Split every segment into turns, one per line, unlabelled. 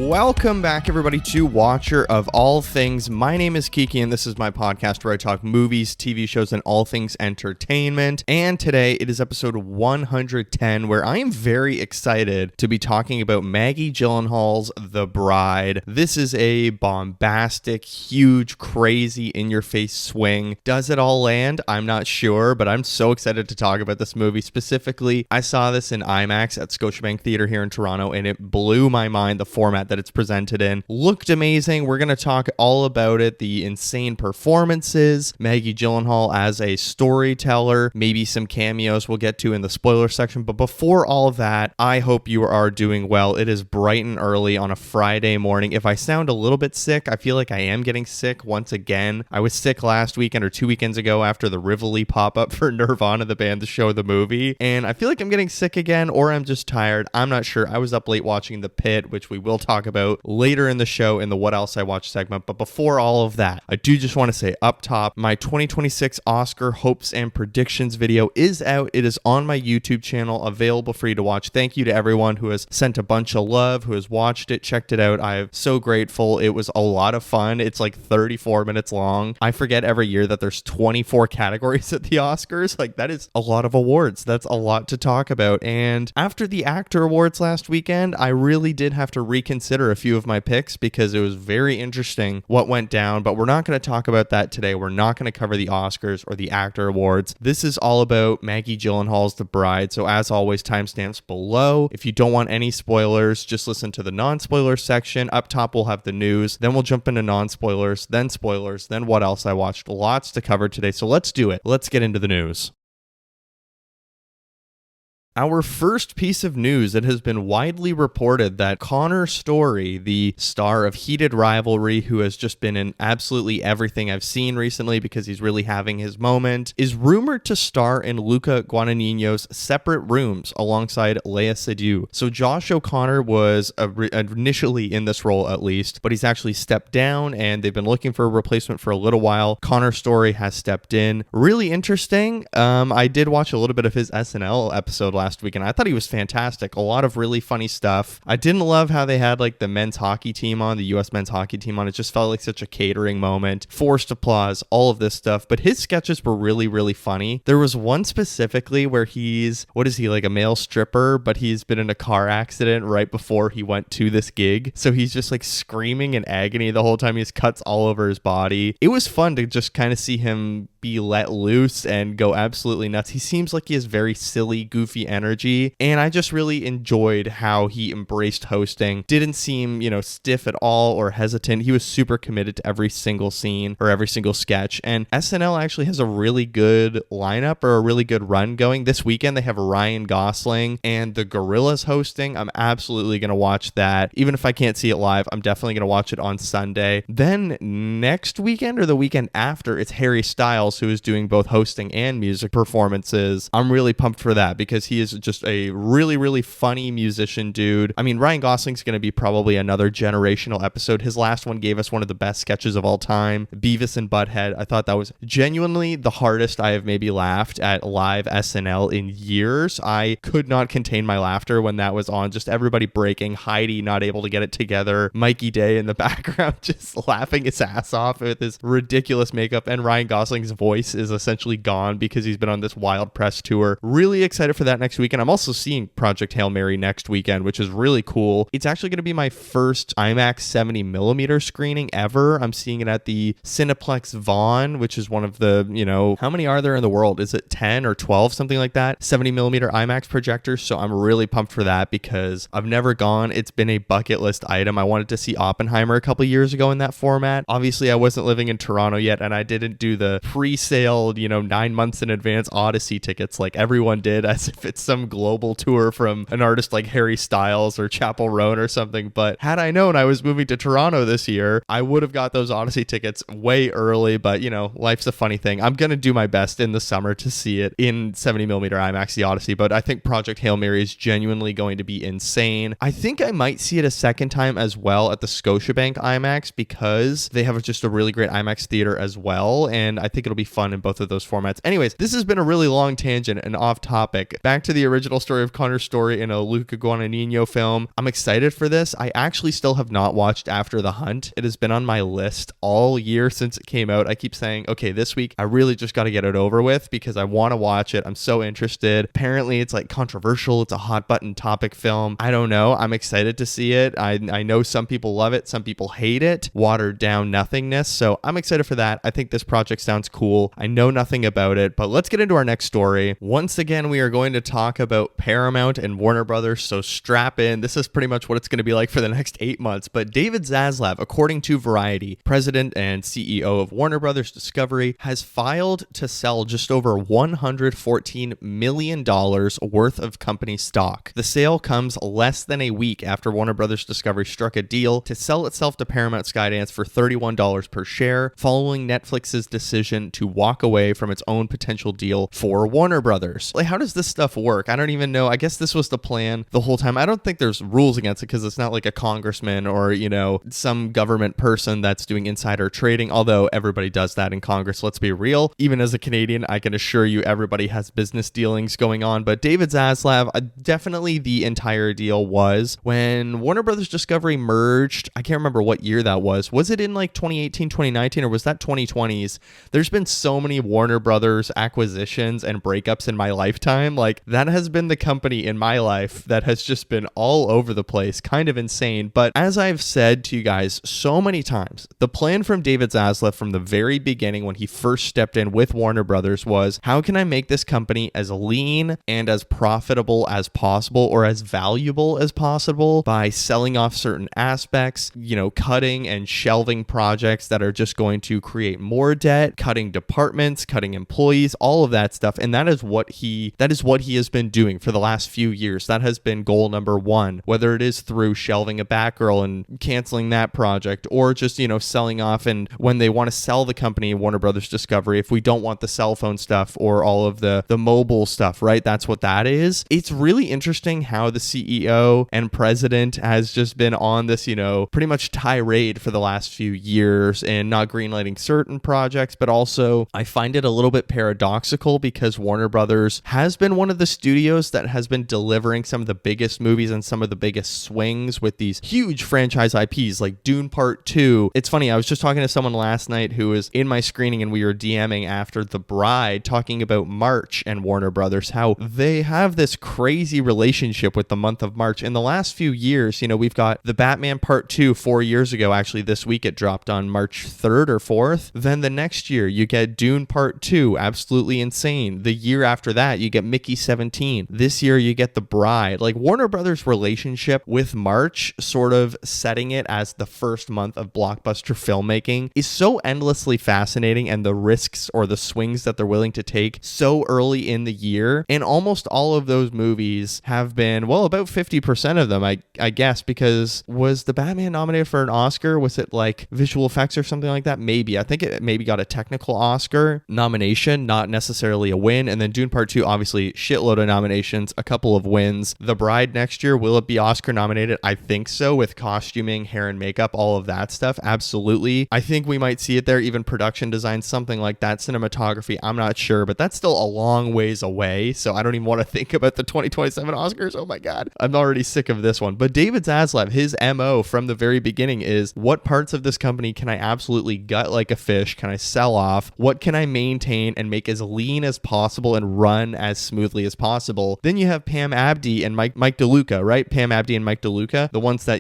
Welcome back, everybody, to Watcher of All Things. My name is Kiki, and this is my podcast where I talk movies, TV shows, and all things entertainment. And today it is episode 110, where I am very excited to be talking about Maggie Gyllenhaal's The Bride. This is a bombastic, huge, crazy, in-your-face swing. Does it all land? I'm not sure, but I'm so excited to talk about this movie. Specifically, I saw this in IMAX at Scotiabank Theatre here in Toronto, and it blew my mind. The format that it's presented in looked amazing. We're going to talk all about it, the insane performances, Maggie Gyllenhaal as a storyteller, maybe some cameos we'll get to in the spoiler section. But before all of that, I hope you are doing well. It is bright and early on a Friday morning. If I sound a little bit sick, I feel like I am getting sick once again. I was sick last weekend or 2 weekends ago after the Rivoli pop-up for Nirvana, the band, to show the movie. And I feel like I'm getting sick again, or I'm just tired. I'm not sure. I was up late watching The Pitt, which we will talk about later in the show in the What Else I Watched segment. But before all of that, I do just want to say up top, my 2026 Oscar hopes and predictions video is out. It is on my YouTube channel, available for you to watch. Thank you to everyone who has sent a bunch of love, who has watched it, checked it out. I'm so grateful. It was a lot of fun. It's like 34 minutes long. I forget every year that there's 24 categories at the Oscars. Like, that is a lot of awards. That's a lot to talk about. And after the actor awards last weekend, I really did have to reconsider a few of my picks because it was very interesting what went down, but we're not going to talk about that today. We're not going to cover the Oscars or the actor awards. This is all about Maggie Gyllenhaal's The Bride. So as always, timestamps below. If you don't want any spoilers, just listen to the non-spoiler section. Up top, we'll have the news. Then we'll jump into non-spoilers, then spoilers, then what else I watched. Lots to cover today. So let's do it. Let's get into the news. Our first piece of news, it has been widely reported that Connor Story, the star of Heated Rivalry, who has just been in absolutely everything I've seen recently because he's really having his moment, is rumored to star in Luca Guadagnino's Separate Rooms alongside Léa Seydoux. So Josh O'Connor was initially in this role at least, but he's actually stepped down and they've been looking for a replacement for a little while. Connor Story has stepped in. Really interesting. I did watch a little bit of his SNL episode last week, and I thought he was fantastic. A lot of really funny stuff. I didn't love how they had like the men's hockey team on, the U.S. men's hockey team on. It just felt like such a catering moment. Forced applause, all of this stuff. But his sketches were really, really funny. There was one specifically where he's, what is he, like a male stripper, but he's been in a car accident right before he went to this gig. So he's just like screaming in agony the whole time. He has cuts all over his body. It was fun to just kind of see him be let loose and go absolutely nuts. He seems like he has very silly, goofy energy, and I just really enjoyed how he embraced hosting. Didn't seem, stiff at all or hesitant. He was super committed to every single scene or every single sketch, and SNL actually has a really good lineup or a really good run going. This weekend they have Ryan Gosling and the Gorillaz hosting. I'm absolutely going to watch that. Even if I can't see it live, I'm definitely going to watch it on Sunday. Then next weekend or the weekend after, it's Harry Styles, who is doing both hosting and music performances. I'm really pumped for that because he is just a really, really funny musician dude. I mean, Ryan Gosling's going to be probably another generational episode. His last one gave us one of the best sketches of all time, Beavis and Butthead. I thought that was genuinely the hardest I have maybe laughed at live SNL in years. I could not contain my laughter when that was on. Just everybody breaking, Heidi not able to get it together, Mikey Day in the background just laughing his ass off with his ridiculous makeup, and Ryan Gosling's voice is essentially gone because he's been on this wild press tour. Really excited for that next weekend. I'm also seeing Project Hail Mary next weekend, which is really cool. It's actually going to be my first IMAX 70mm screening ever. I'm seeing it at the Cineplex Vaughan, which is one of the, how many are there in the world? Is it 10 or 12, something like that? 70mm IMAX projectors. So I'm really pumped for that because I've never gone. It's been a bucket list item. I wanted to see Oppenheimer a couple years ago in that format. Obviously, I wasn't living in Toronto yet, and I didn't do the pre-sale, 9 months in advance Odyssey tickets like everyone did, as if it's some global tour from an artist like Harry Styles or Chappell Roan or something. But had I known I was moving to Toronto this year, I would have got those Odyssey tickets way early. But, life's a funny thing. I'm going to do my best in the summer to see it in 70mm IMAX, the Odyssey. But I think Project Hail Mary is genuinely going to be insane. I think I might see it a second time as well at the Scotiabank IMAX because they have just a really great IMAX theater as well. And I think it'll be fun in both of those formats. Anyways, this has been a really long tangent and off topic. Back to the original story of Connor's story in a Luca Guadagnino film. I'm excited for this. I actually still have not watched After the Hunt. It has been on my list all year since it came out. I keep saying, okay, this week I really just got to get it over with because I want to watch it. I'm so interested. Apparently it's like controversial. It's a hot button topic film. I don't know. I'm excited to see it. I know some people love it. Some people hate it. Watered down nothingness. So I'm excited for that. I think this project sounds cool. I know nothing about it, but let's get into our next story. Once again, we are going to talk about Paramount and Warner Brothers. So strap in. This is pretty much what it's going to be like for the next 8 months. But David Zaslav, according to Variety, president and CEO of Warner Brothers Discovery, has filed to sell just over $114 million worth of company stock. The sale comes less than a week after Warner Brothers Discovery struck a deal to sell itself to Paramount Skydance for $31 per share, following Netflix's decision to walk away from its own potential deal for Warner Brothers. Like, how does this stuff work? I don't even know. I guess this was the plan the whole time. I don't think there's rules against it because it's not like a congressman or, some government person that's doing insider trading, although everybody does that in Congress. Let's be real. Even as a Canadian, I can assure you everybody has business dealings going on. But David Zaslav, definitely the entire deal was when Warner Brothers Discovery merged. I can't remember what year that was. Was it in like 2018, 2019, or was that 2020s? There's been so many Warner Brothers acquisitions and breakups in my lifetime. Like, that has been the company in my life that has just been all over the place, kind of insane. But as I've said to you guys so many times, the plan from David Zaslav from the very beginning when he first stepped in with Warner Brothers was, how can I make this company as lean and as profitable as possible, or as valuable as possible, by selling off certain aspects, cutting and shelving projects that are just going to create more debt, cutting departments, cutting employees, all of that stuff. And that is what he has been doing for the last few years. That has been goal number one, whether it is through shelving a Batgirl and canceling that project, or just, selling off. And when they want to sell the company, Warner Brothers Discovery, if we don't want the cell phone stuff or all of the mobile stuff, right? That's what that is. It's really interesting how the CEO and president has just been on this, pretty much tirade for the last few years and not greenlighting certain projects. But also, I find it a little bit paradoxical because Warner Brothers has been one of the studios that has been delivering some of the biggest movies and some of the biggest swings with these huge franchise IPs like Dune Part 2. It's funny, I was just talking to someone last night who was in my screening and we were DMing after The Bride, talking about March and Warner Brothers, how they have this crazy relationship with the month of March. In the last few years, we've got The Batman Part 2 4 years ago. Actually, this week it dropped on March 3rd or 4th. Then the next year, you get Dune Part 2, absolutely insane. The year after that, you get Mickey 17. This year, you get The Bride. Like, Warner Brothers' relationship with March, sort of setting it as the first month of blockbuster filmmaking, is so endlessly fascinating, and the risks or the swings that they're willing to take so early in the year. And almost all of those movies have been, well, about 50% of them, I guess, because was The Batman nominated for an Oscar? Was it like visual effects or something like that? Maybe. I think it maybe got a technical Oscar nomination, not necessarily a win. And then Dune Part 2, obviously, shitload of nominations, a couple of wins. The Bride next year, will it be Oscar nominated? I think so, with costuming, hair and makeup, all of that stuff. Absolutely. I think we might see it there, even production design, something like that. Cinematography, I'm not sure, but that's still a long ways away. So I don't even want to think about the 2027 Oscars. Oh my God. I'm already sick of this one. But David Zaslav, his MO from the very beginning is, what parts of this company can I absolutely gut like a fish? Can I sell off? What can I maintain and make as lean as possible and run as smoothly as possible? Then you have Pam Abdi and Mike DeLuca, right? Pam Abdi and Mike DeLuca, the ones that,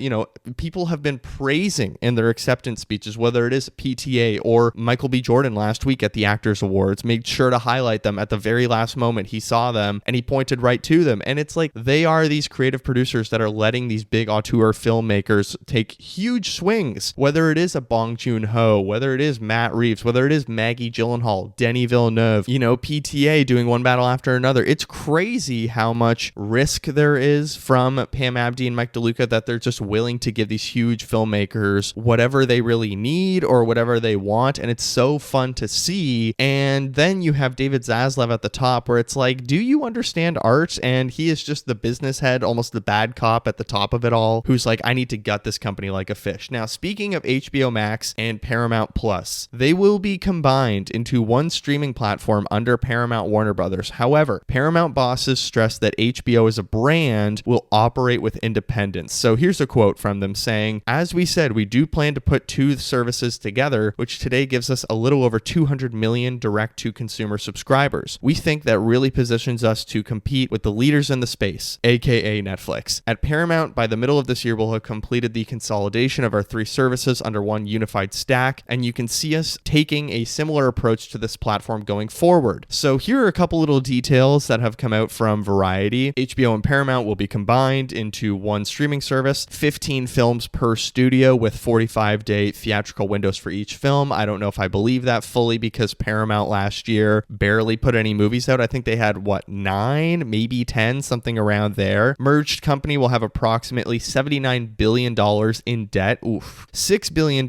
people have been praising in their acceptance speeches, whether it is PTA or Michael B. Jordan last week at the Actors Awards, made sure to highlight them at the very last moment. He saw them and he pointed right to them. And it's like, they are these creative producers that are letting these big auteur filmmakers take huge swings, whether it is a Bong Joon-ho, whether it is Matt Reeves, whether it is Maggie Gyllenhaal, Denis Villeneuve, PTA doing one battle after another. It's crazy how much risk there is from Pam Abdi and Mike DeLuca, that they're just willing to give these huge filmmakers whatever they really need or whatever they want. And it's so fun to see. And then you have David Zaslav at the top, where it's like, do you understand art? And he is just the business head, almost the bad cop at the top of it all, who's like, I need to gut this company like a fish. Now, speaking of HBO Max and Paramount Plus, they will be combined combined into one streaming platform under Paramount Warner Brothers. However, Paramount bosses stress that HBO as a brand will operate with independence. So here's a quote from them saying, "As we said, we do plan to put two services together, which today gives us a little over 200 million direct-to-consumer subscribers. We think that really positions us to compete with the leaders in the space, aka Netflix. At Paramount, by the middle of this year, we'll have completed the consolidation of our three services under one unified stack, and you can see us taking a similar approach to this platform going forward." So here are a couple little details that have come out from Variety. HBO and Paramount will be combined into one streaming service, 15 films per studio with 45-day theatrical windows for each film. I don't know if I believe that fully because Paramount last year barely put any movies out. I think they had, 9, maybe 10, something around there. Merged company will have approximately $79 billion in debt. Oof. $6 billion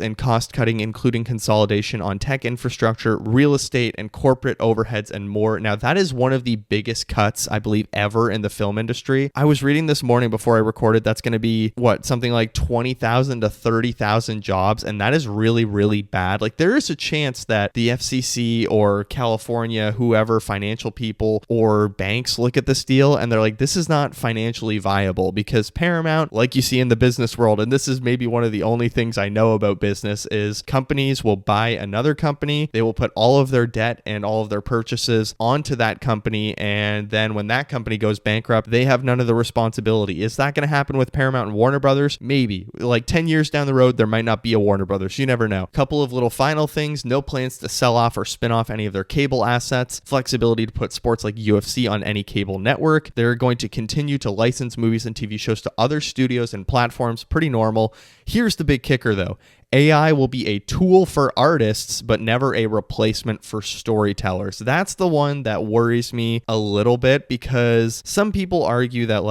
in cost cutting, including consolidation on tech infrastructure, real estate, and corporate overheads and more. Now, that is one of the biggest cuts, I believe, ever in the film industry. I was reading this morning before I recorded, that's going to be, something like 20,000 to 30,000 jobs, and that is really, really bad. Like, there is a chance that the FCC or California, whoever, financial people or banks look at this deal and they're like, this is not financially viable, because Paramount, like you see in the business world, and this is maybe one of the only things I know about business, is companies will buy another company, they will put all of their debt and all of their purchases onto that company, and then when that company goes bankrupt, they have none of the responsibility. Is that going to happen with Paramount and Warner Brothers? Maybe. Like 10 years down the road, there might not be a Warner Brothers. You never know. Couple of little final things. No plans to sell off or spin off any of their cable assets. Flexibility to put sports like UFC on any cable network. They're going to continue to license movies and TV shows to other studios and platforms. Pretty normal. Here's the big kicker though. AI will be a tool for artists, but never a replacement for storytellers. That's the one that worries me a little bit, because some people argue that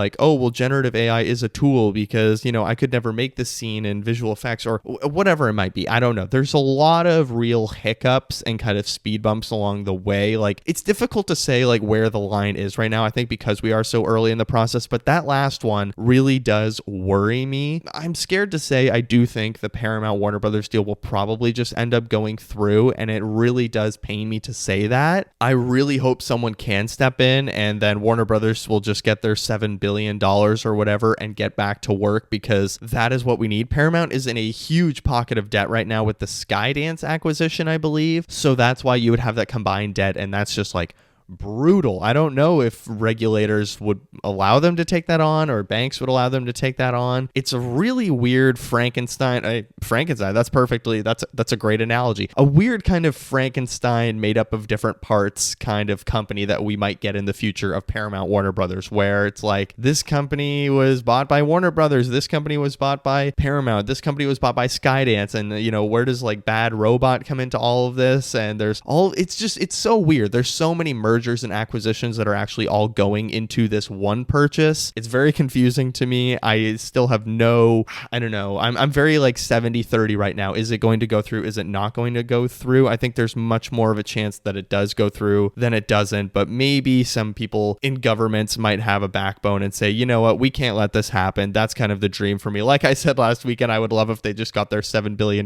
generative AI is a tool because, I could never make this scene in visual effects or whatever it might be. I don't know. There's a lot of real hiccups and kind of speed bumps along the way. It's difficult to say where the line is right now, I think, because we are so early in the process, but that last one really does worry me. I'm scared to say I do think the Paramount Warner Brothers deal will probably just end up going through, and it really does pain me to say that. I really hope someone can step in and then Warner Brothers will just get their $7 billion or whatever and get back to work, because that is what we need. Paramount is in a huge pocket of debt right now with the Skydance acquisition, I believe. So that's why you would have that combined debt, and that's just brutal. I don't know if regulators would allow them to take that on or banks would allow them to take that on. It's a really weird Frankenstein. That's a great analogy. A weird kind of Frankenstein made up of different parts kind of company that we might get in the future of Paramount Warner Brothers, where it's this company was bought by Warner Brothers, this company was bought by Paramount, this company was bought by Skydance, and where does Bad Robot come into all of this? And it's so weird. There's so many mergers and acquisitions that are actually all going into this one purchase. It's very confusing to me. I still have I don't know. I'm very 70-30 right now. Is it going to go through? Is it not going to go through? I think there's much more of a chance that it does go through than it doesn't, but maybe some people in governments might have a backbone and say, you know what, we can't let this happen. That's kind of the dream for me. Like I said last weekend, I would love if they just got their $7 billion.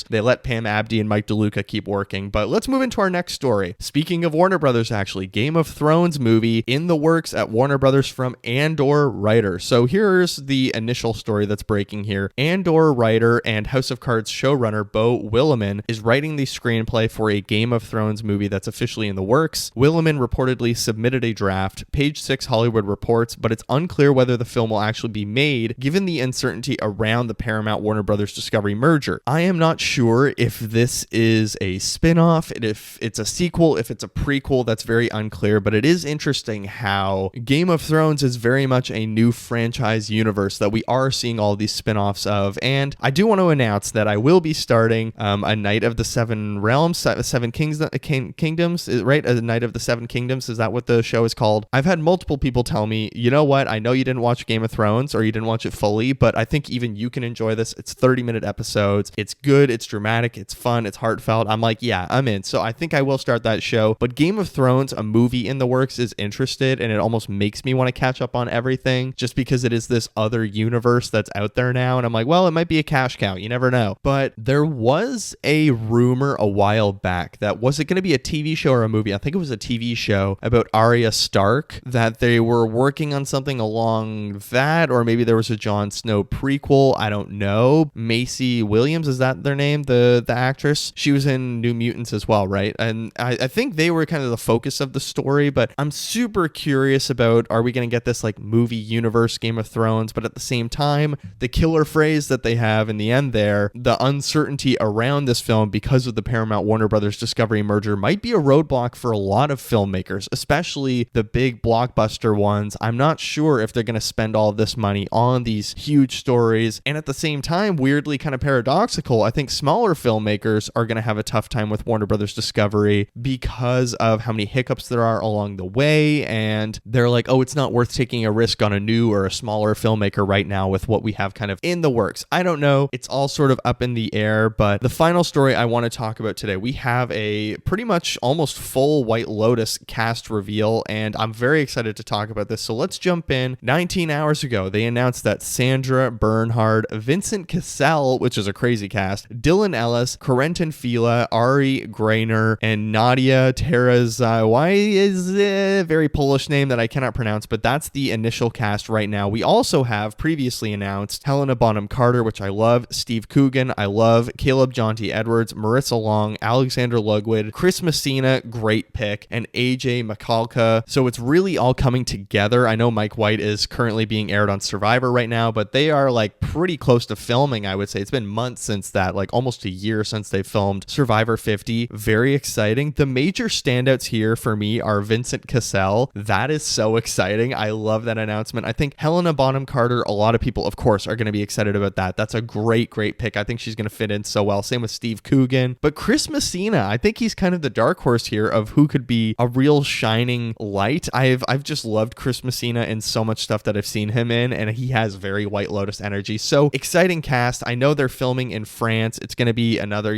They let Pam Abdi and Mike DeLuca keep working. But let's move into our next story. Speaking of Warner Brothers, actually, Game of Thrones movie in the works at Warner Brothers from Andor writer. So here's the initial story that's breaking here. Andor writer and House of Cards showrunner Beau Willimon is writing the screenplay for a Game of Thrones movie that's officially in the works. Willimon reportedly submitted a draft, Page 6 Hollywood reports, but it's unclear whether the film will actually be made given the uncertainty around the Paramount Warner Brothers Discovery merger. I am not sure if this is a spin-off, if it's a sequel, if it's a prequel. That's very unclear, but it is interesting how Game of Thrones is very much a new franchise universe that we are seeing all these spin-offs of. And I do want to announce that I will be starting a Night of the Seven Realms, Seven Kingdoms, right? A Night of the Seven Kingdoms. Is that what the show is called? I've had multiple people tell me, you know what? I know you didn't watch Game of Thrones or you didn't watch it fully, but I think even you can enjoy this. It's 30-minute episodes. It's good. It's dramatic. It's fun. It's heartfelt. I'm like, yeah, I'm in. So I think I will start that show. But Game of Thrones Thrones, a movie in the works, is interested, and it almost makes me want to catch up on everything just because it is this other universe that's out there now. And I'm like, well, it might be a cash cow. You never know. But there was a rumor a while back that was it going to be a TV show or a movie? I think it was a TV show about Arya Stark, that they were working on something along that, or maybe there was a Jon Snow prequel. I don't know. Macy Williams, is that their name? The actress? She was in New Mutants as well, right? And I think they were kind of the focus of the story, but I'm super curious about, are we going to get this like movie universe Game of Thrones? But at the same time, the killer phrase that they have in the end there, the uncertainty around this film because of the Paramount Warner Brothers Discovery merger, might be a roadblock for a lot of filmmakers, especially the big blockbuster ones. I'm not sure if they're going to spend all of this money on these huge stories. And at the same time, weirdly kind of paradoxical, I think smaller filmmakers are going to have a tough time with Warner Brothers Discovery because of how many hiccups there are along the way. And they're like, oh, it's not worth taking a risk on a new or a smaller filmmaker right now with what we have kind of in the works. I don't know. It's all sort of up in the air. But the final story I want to talk about today, we have a pretty much almost full White Lotus cast reveal, and I'm very excited to talk about this. So let's jump in. 19 hours ago, they announced that Sandra Bernhard, Vincent Cassel, which is a crazy cast, Dylan Ellis, Corentin Fila, Ari Grainer, and Nadia Terezawai is a very Polish name that I cannot pronounce, but that's the initial cast right now. We also have previously announced Helena Bonham Carter, which I love, Steve Coogan, I love, Caleb Jonty Edwards, Marissa Long, Alexander Lugwood, Chris Messina, great pick, and AJ McCulca. So it's really all coming together. I know Mike White is currently being aired on Survivor right now, but they are like pretty close to filming, I would say. It's been months since that, like almost a year since they filmed Survivor 50. Very exciting. The major standouts here for me are Vincent Cassel. That is so exciting. I love that announcement. I think Helena Bonham Carter, a lot of people, of course, are going to be excited about that. That's a great pick. I think she's going to fit in so well. Same with Steve Coogan. But Chris Messina, I think he's kind of the dark horse here of who could be a real shining light. I've just loved Chris Messina in so much stuff that I've seen him in, and he has very White Lotus energy. So exciting cast. I know they're filming in France. It's going to be another,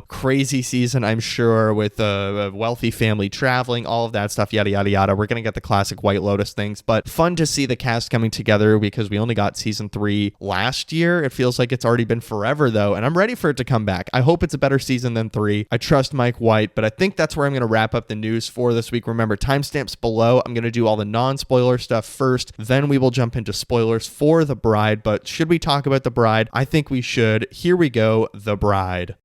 crazy season, I'm sure, with a wealthy family traveling, all of that stuff, yada, yada, yada. We're going to get the classic White Lotus things, but fun to see the cast coming together because we only got season 3 last year. It feels like it's already been forever though, and I'm ready for it to come back. I hope it's a better season than 3. I trust Mike White, but I think that's where I'm going to wrap up the news for this week. Remember, timestamps below. I'm going to do all the non-spoiler stuff first, then we will jump into spoilers for The Bride. But should we talk about The Bride? I think we should. Here we go. The Bride.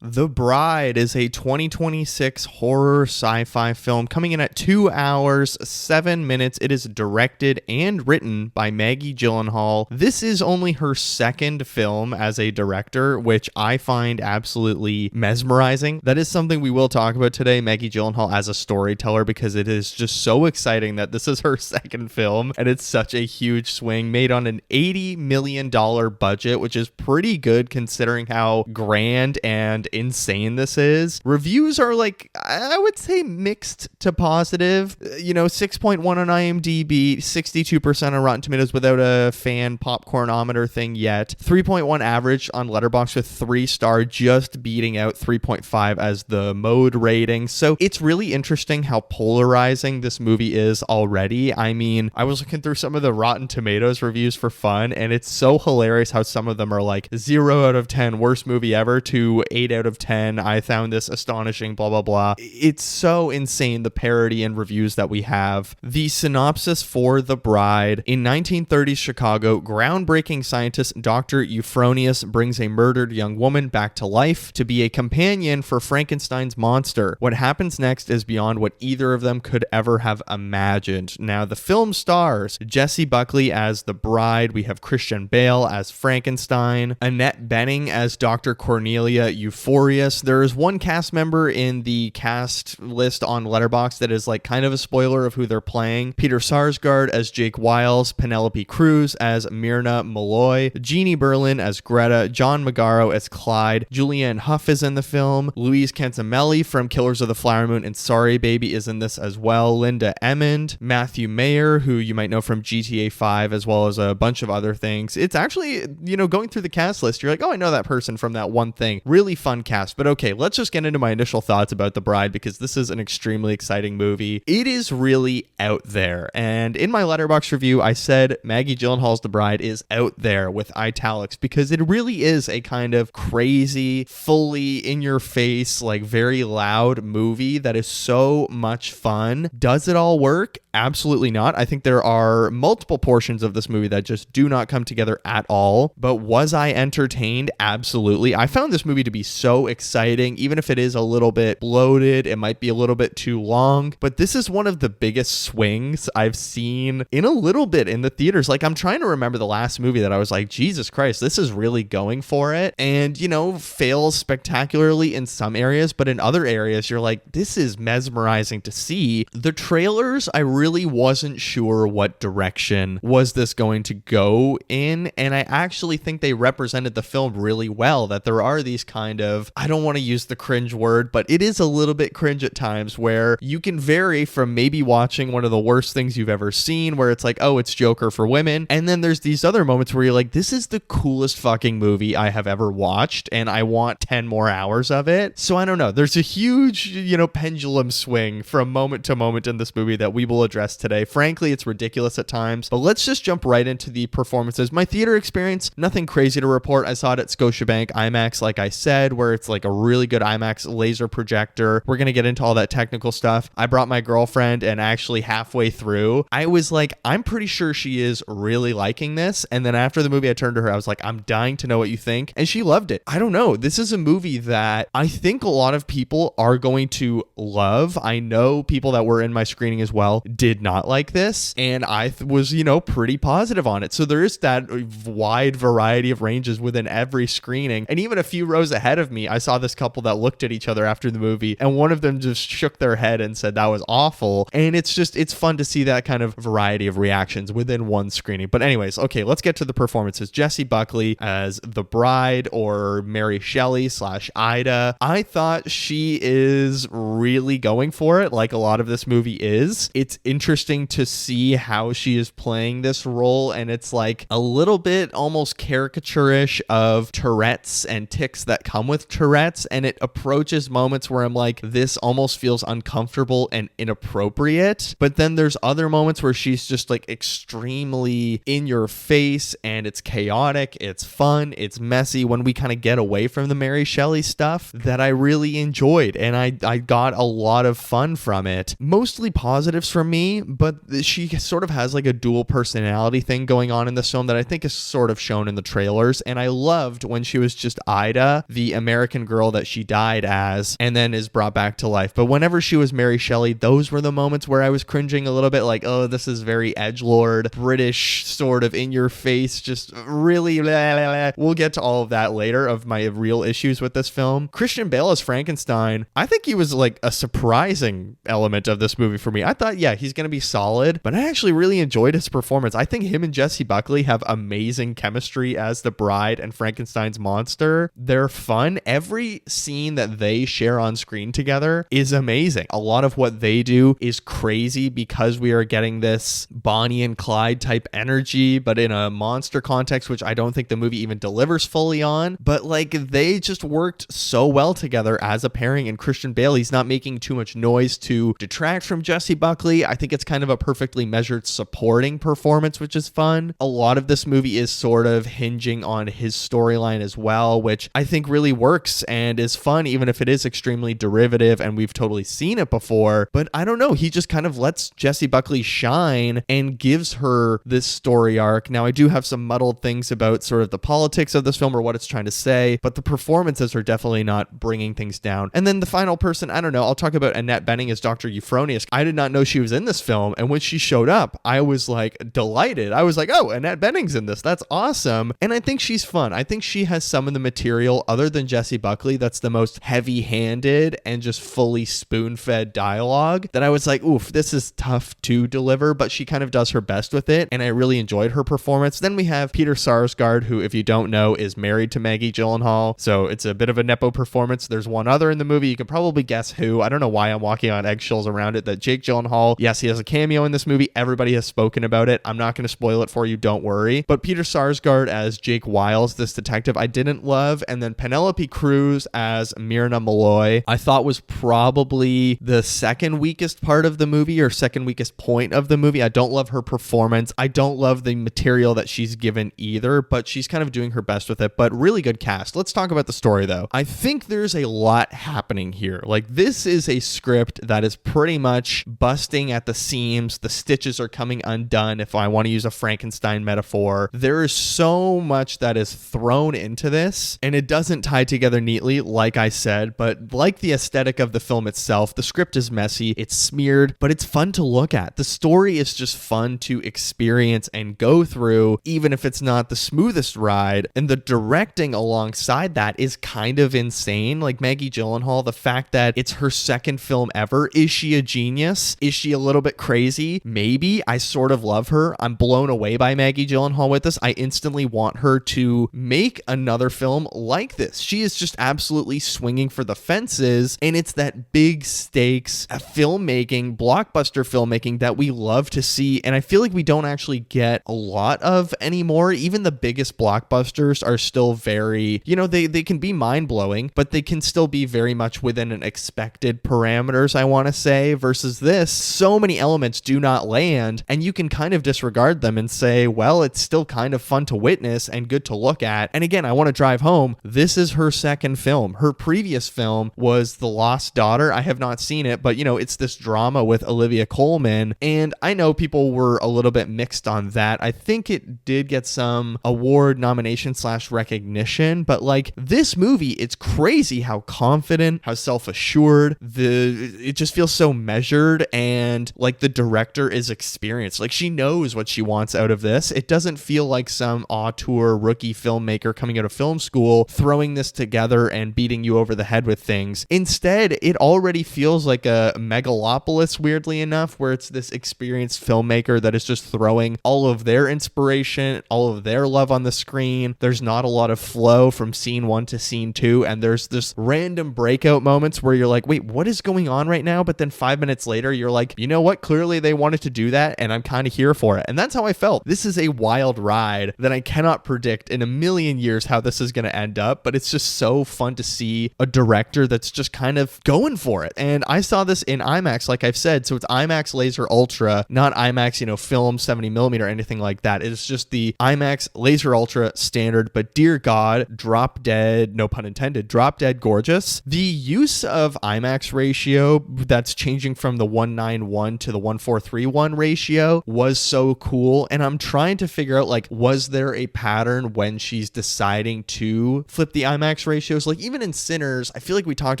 The Bride is a 2026 horror sci-fi film coming in at 2 hours, 7 minutes. It is directed and written by Maggie Gyllenhaal. This is only her second film as a director, which I find absolutely mesmerizing. That is something we will talk about today, Maggie Gyllenhaal as a storyteller, because it is just so exciting that this is her second film, and it's such a huge swing, made on an $80 million budget, which is pretty good considering how grand and insane this is. Reviews are like, I would say mixed to positive. 6.1 on IMDb, 62% on Rotten Tomatoes without a fan popcornometer thing yet. 3.1 average on Letterboxd with 3-star, just beating out 3.5 as the mode rating. So it's really interesting how polarizing this movie is already. I mean, I was looking through some of the Rotten Tomatoes reviews for fun, and it's so hilarious how some of them are like 0 out of 10 worst movie ever to 8 out of 10. I found this astonishing, blah, blah, blah. It's so insane, the parody and reviews that we have. The synopsis for The Bride. In 1930s Chicago, groundbreaking scientist Dr. Euphronius brings a murdered young woman back to life to be a companion for Frankenstein's monster. What happens next is beyond what either of them could ever have imagined. Now, the film stars Jessie Buckley as the bride. We have Christian Bale as Frankenstein, Annette Bening as Dr. Cornelia Euphorius. There is one cast member in the cast list on Letterboxd that is like kind of a spoiler of who they're playing. Peter Sarsgaard as Jake Wiles, Penelope Cruz as Myrna Malloy, Jeannie Berlin as Greta, John Magaro as Clyde, Julianne Hough is in the film, Louise Cantamelli from Killers of the Flower Moon and Sorry Baby is in this as well, Linda Emmond, Matthew Mayer, who you might know from GTA 5 as well as a bunch of other things. It's actually, going through the cast list, you're like, oh, I know that person from that one thing. Really fun fun cast. But okay, let's just get into my initial thoughts about The Bride, because this is an extremely exciting movie. It is really out there. And in my Letterboxd review, I said Maggie Gyllenhaal's The Bride is out there with italics, because it really is a kind of crazy, fully in your face, like very loud movie that is so much fun. Does it all work? Absolutely not. I think there are multiple portions of this movie that just do not come together at all. But was I entertained? Absolutely. I found this movie to be so exciting, even if it is a little bit bloated, it might be a little bit too long. But this is one of the biggest swings I've seen in a little bit in the theaters. Like, I'm trying to remember the last movie that I was like, Jesus Christ, this is really going for it. And, you know, fails spectacularly in some areas, but in other areas, you're like, this is mesmerizing to see. The trailers, I really wasn't sure what direction was this going to go in, and I actually think they represented the film really well, that there are these kind of, I don't want to use the cringe word, but it is a little bit cringe at times, where you can vary from maybe watching one of the worst things you've ever seen, where it's like, oh, it's Joker for women, and then there's these other moments where you're like, this is the coolest fucking movie I have ever watched, and I want 10 more hours of it. So I don't know, there's a huge, you know, pendulum swing from moment to moment in this movie that we will address today. Frankly, it's ridiculous at times, but let's just jump right into the performances. My theater experience, nothing crazy to report. I saw it at Scotiabank IMAX, like I said, where it's like a really good IMAX laser projector. We're going to get into all that technical stuff. I brought my girlfriend, and actually halfway through, I was like, I'm pretty sure she is really liking this. And then after the movie, I turned to her, I was like, I'm dying to know what you think. And she loved it. I don't know. This is a movie that I think a lot of people are going to love. I know people that were in my screening as well did not like this, and I was, you know, pretty positive on it. So there is that wide variety of ranges within every screening. And even a few rows ahead of me, I saw this couple that looked at each other after the movie, and one of them just shook their head and said that was awful. And it's fun to see that kind of variety of reactions within one screening. But anyways, okay, let's get to the performances. Jessie Buckley as the bride, or Mary Shelley / Ida. I thought she is really going for it, like a lot of this movie is. It's interesting to see how she is playing this role, and it's like a little bit almost caricaturish of Tourette's and tics that come with Tourette's, and it approaches moments where I'm like, this almost feels uncomfortable and inappropriate. But then there's other moments where she's just like extremely in your face, and it's chaotic, it's fun, it's messy, when we kind of get away from the Mary Shelley stuff that I really enjoyed, and I got a lot of fun from it. Mostly positives from me, but she sort of has like a dual personality thing going on in this film that I think is sort of shown in the trailers. And I loved when she was just Ida, the American girl that she died as, and then is brought back to life. But whenever she was Mary Shelley, those were the moments where I was cringing a little bit, like, oh, this is very edgelord, British, sort of in your face, just really blah, blah, blah. We'll get to all of that later, of my real issues with this film. Christian Bale as Frankenstein, I think he was like a surprising element of this movie for me. I thought, yeah, he's going to be solid, but I actually really enjoyed his performance. I think him and Jessie Buckley have amazing chemistry as the bride and Frankenstein's monster. They're fun. Every scene that they share on screen together is amazing. A lot of what they do is crazy because we are getting this Bonnie and Clyde type energy, but in a monster context, which I don't think the movie even delivers fully on. But like, they just worked so well together as a pairing, and Christian Bale, he's not making too much noise to detract from Jessie Buckley. I think it's kind of a perfectly measured supporting performance, which is fun. A lot of this movie is sort of hinging on his storyline as well, which I think really works and is fun, even if it is extremely derivative and we've totally seen it before. But I don't know, he just kind of lets Jessie Buckley shine and gives her this story arc. Now, I do have some muddled things about sort of the politics of this film or what it's trying to say, but the performances are definitely not bringing things down. And then the final person, I don't know, I'll talk about Annette Bening as Dr. Euphronius. I did not know she was in this film, and when she showed up, I was like delighted. I was like, oh, Annette Bening's in this. That's awesome. And I think she's fun. I think she has some of the material other than Jessie Buckley that's the most heavy-handed and just fully spoon-fed dialogue that I was like, oof, this is tough to deliver, but she kind of does her best with it, and I really enjoyed her performance. Then we have Peter Sarsgaard, who, if you don't know, is married to Maggie Gyllenhaal, so it's a bit of a nepo performance. There's one other in the movie. You can probably guess who. I don't know why I'm walking on eggshells around it. That Jake Gyllenhaal, yes, he has a cameo in this movie. Everybody has spoken about it. I'm not going to spoil it for you, don't worry. But Peter Sarsgaard as Jake Wiles, this detective, I didn't love. And then Penelope Penelope Cruz as Myrna Malloy, I thought was probably the second weakest part of the movie, or second weakest point of the movie. I don't love her performance. I don't love the material that she's given either, but she's kind of doing her best with it. But really good cast. Let's talk about the story though. I think there's a lot happening here. Like, this is a script that is pretty much busting at the seams. The stitches are coming undone, if I want to use a Frankenstein metaphor. There is so much that is thrown into this, and it doesn't tie together neatly, like I said, but like the aesthetic of the film itself, the script is messy, it's smeared, but it's fun to look at. The story is just fun to experience and go through, even if it's not the smoothest ride, and the directing alongside that is kind of insane. Like, Maggie Gyllenhaal, the fact that it's her second film ever, is she a genius? Is she a little bit crazy? Maybe. I sort of love her. I'm blown away by Maggie Gyllenhaal with this. I instantly want her to make another film like this. She is just absolutely swinging for the fences, and it's that big stakes filmmaking, blockbuster filmmaking that we love to see, and I feel like we don't actually get a lot of anymore. Even the biggest blockbusters are still very, they can be mind-blowing, but they can still be very much within an expected parameters, I want to say, versus this, so many elements do not land, and you can kind of disregard them and say, well, it's still kind of fun to witness and good to look at. And again, I want to drive home, this is her second film. Her previous film was The Lost Daughter. I have not seen it, but it's this drama with Olivia Colman, and I know people were a little bit mixed on that. I think it did get some award nomination / recognition, but like, this movie, it's crazy how confident, how self-assured, it just feels so measured, and like the director is experienced. Like, she knows what she wants out of this. It doesn't feel like some auteur rookie filmmaker coming out of film school throwing this together and beating you over the head with things. Instead, it already feels like a megalopolis, weirdly enough, where it's this experienced filmmaker that is just throwing all of their inspiration, all of their love on the screen. There's not a lot of flow from scene 1 to scene 2, and there's this random breakout moments where you're like, wait, what is going on right now? But then 5 minutes later, you're like, you know what? Clearly they wanted to do that, and I'm kind of here for it. And that's how I felt. This is a wild ride that I cannot predict in a million years how this is going to end up, but it's just so fun to see a director that's just kind of going for it. And I saw this in IMAX, like I've said, so it's IMAX Laser Ultra, not IMAX, film 70mm or anything like that. It's just the IMAX Laser Ultra standard, but dear God, drop dead, no pun intended, drop dead gorgeous. The use of IMAX ratio that's changing from the 1:9:1 to the 1:4:3:1 ratio was so cool, and I'm trying to figure out, like, was there a pattern when she's deciding to flip the IMAX ratios? Like, even in Sinners, I feel like we talked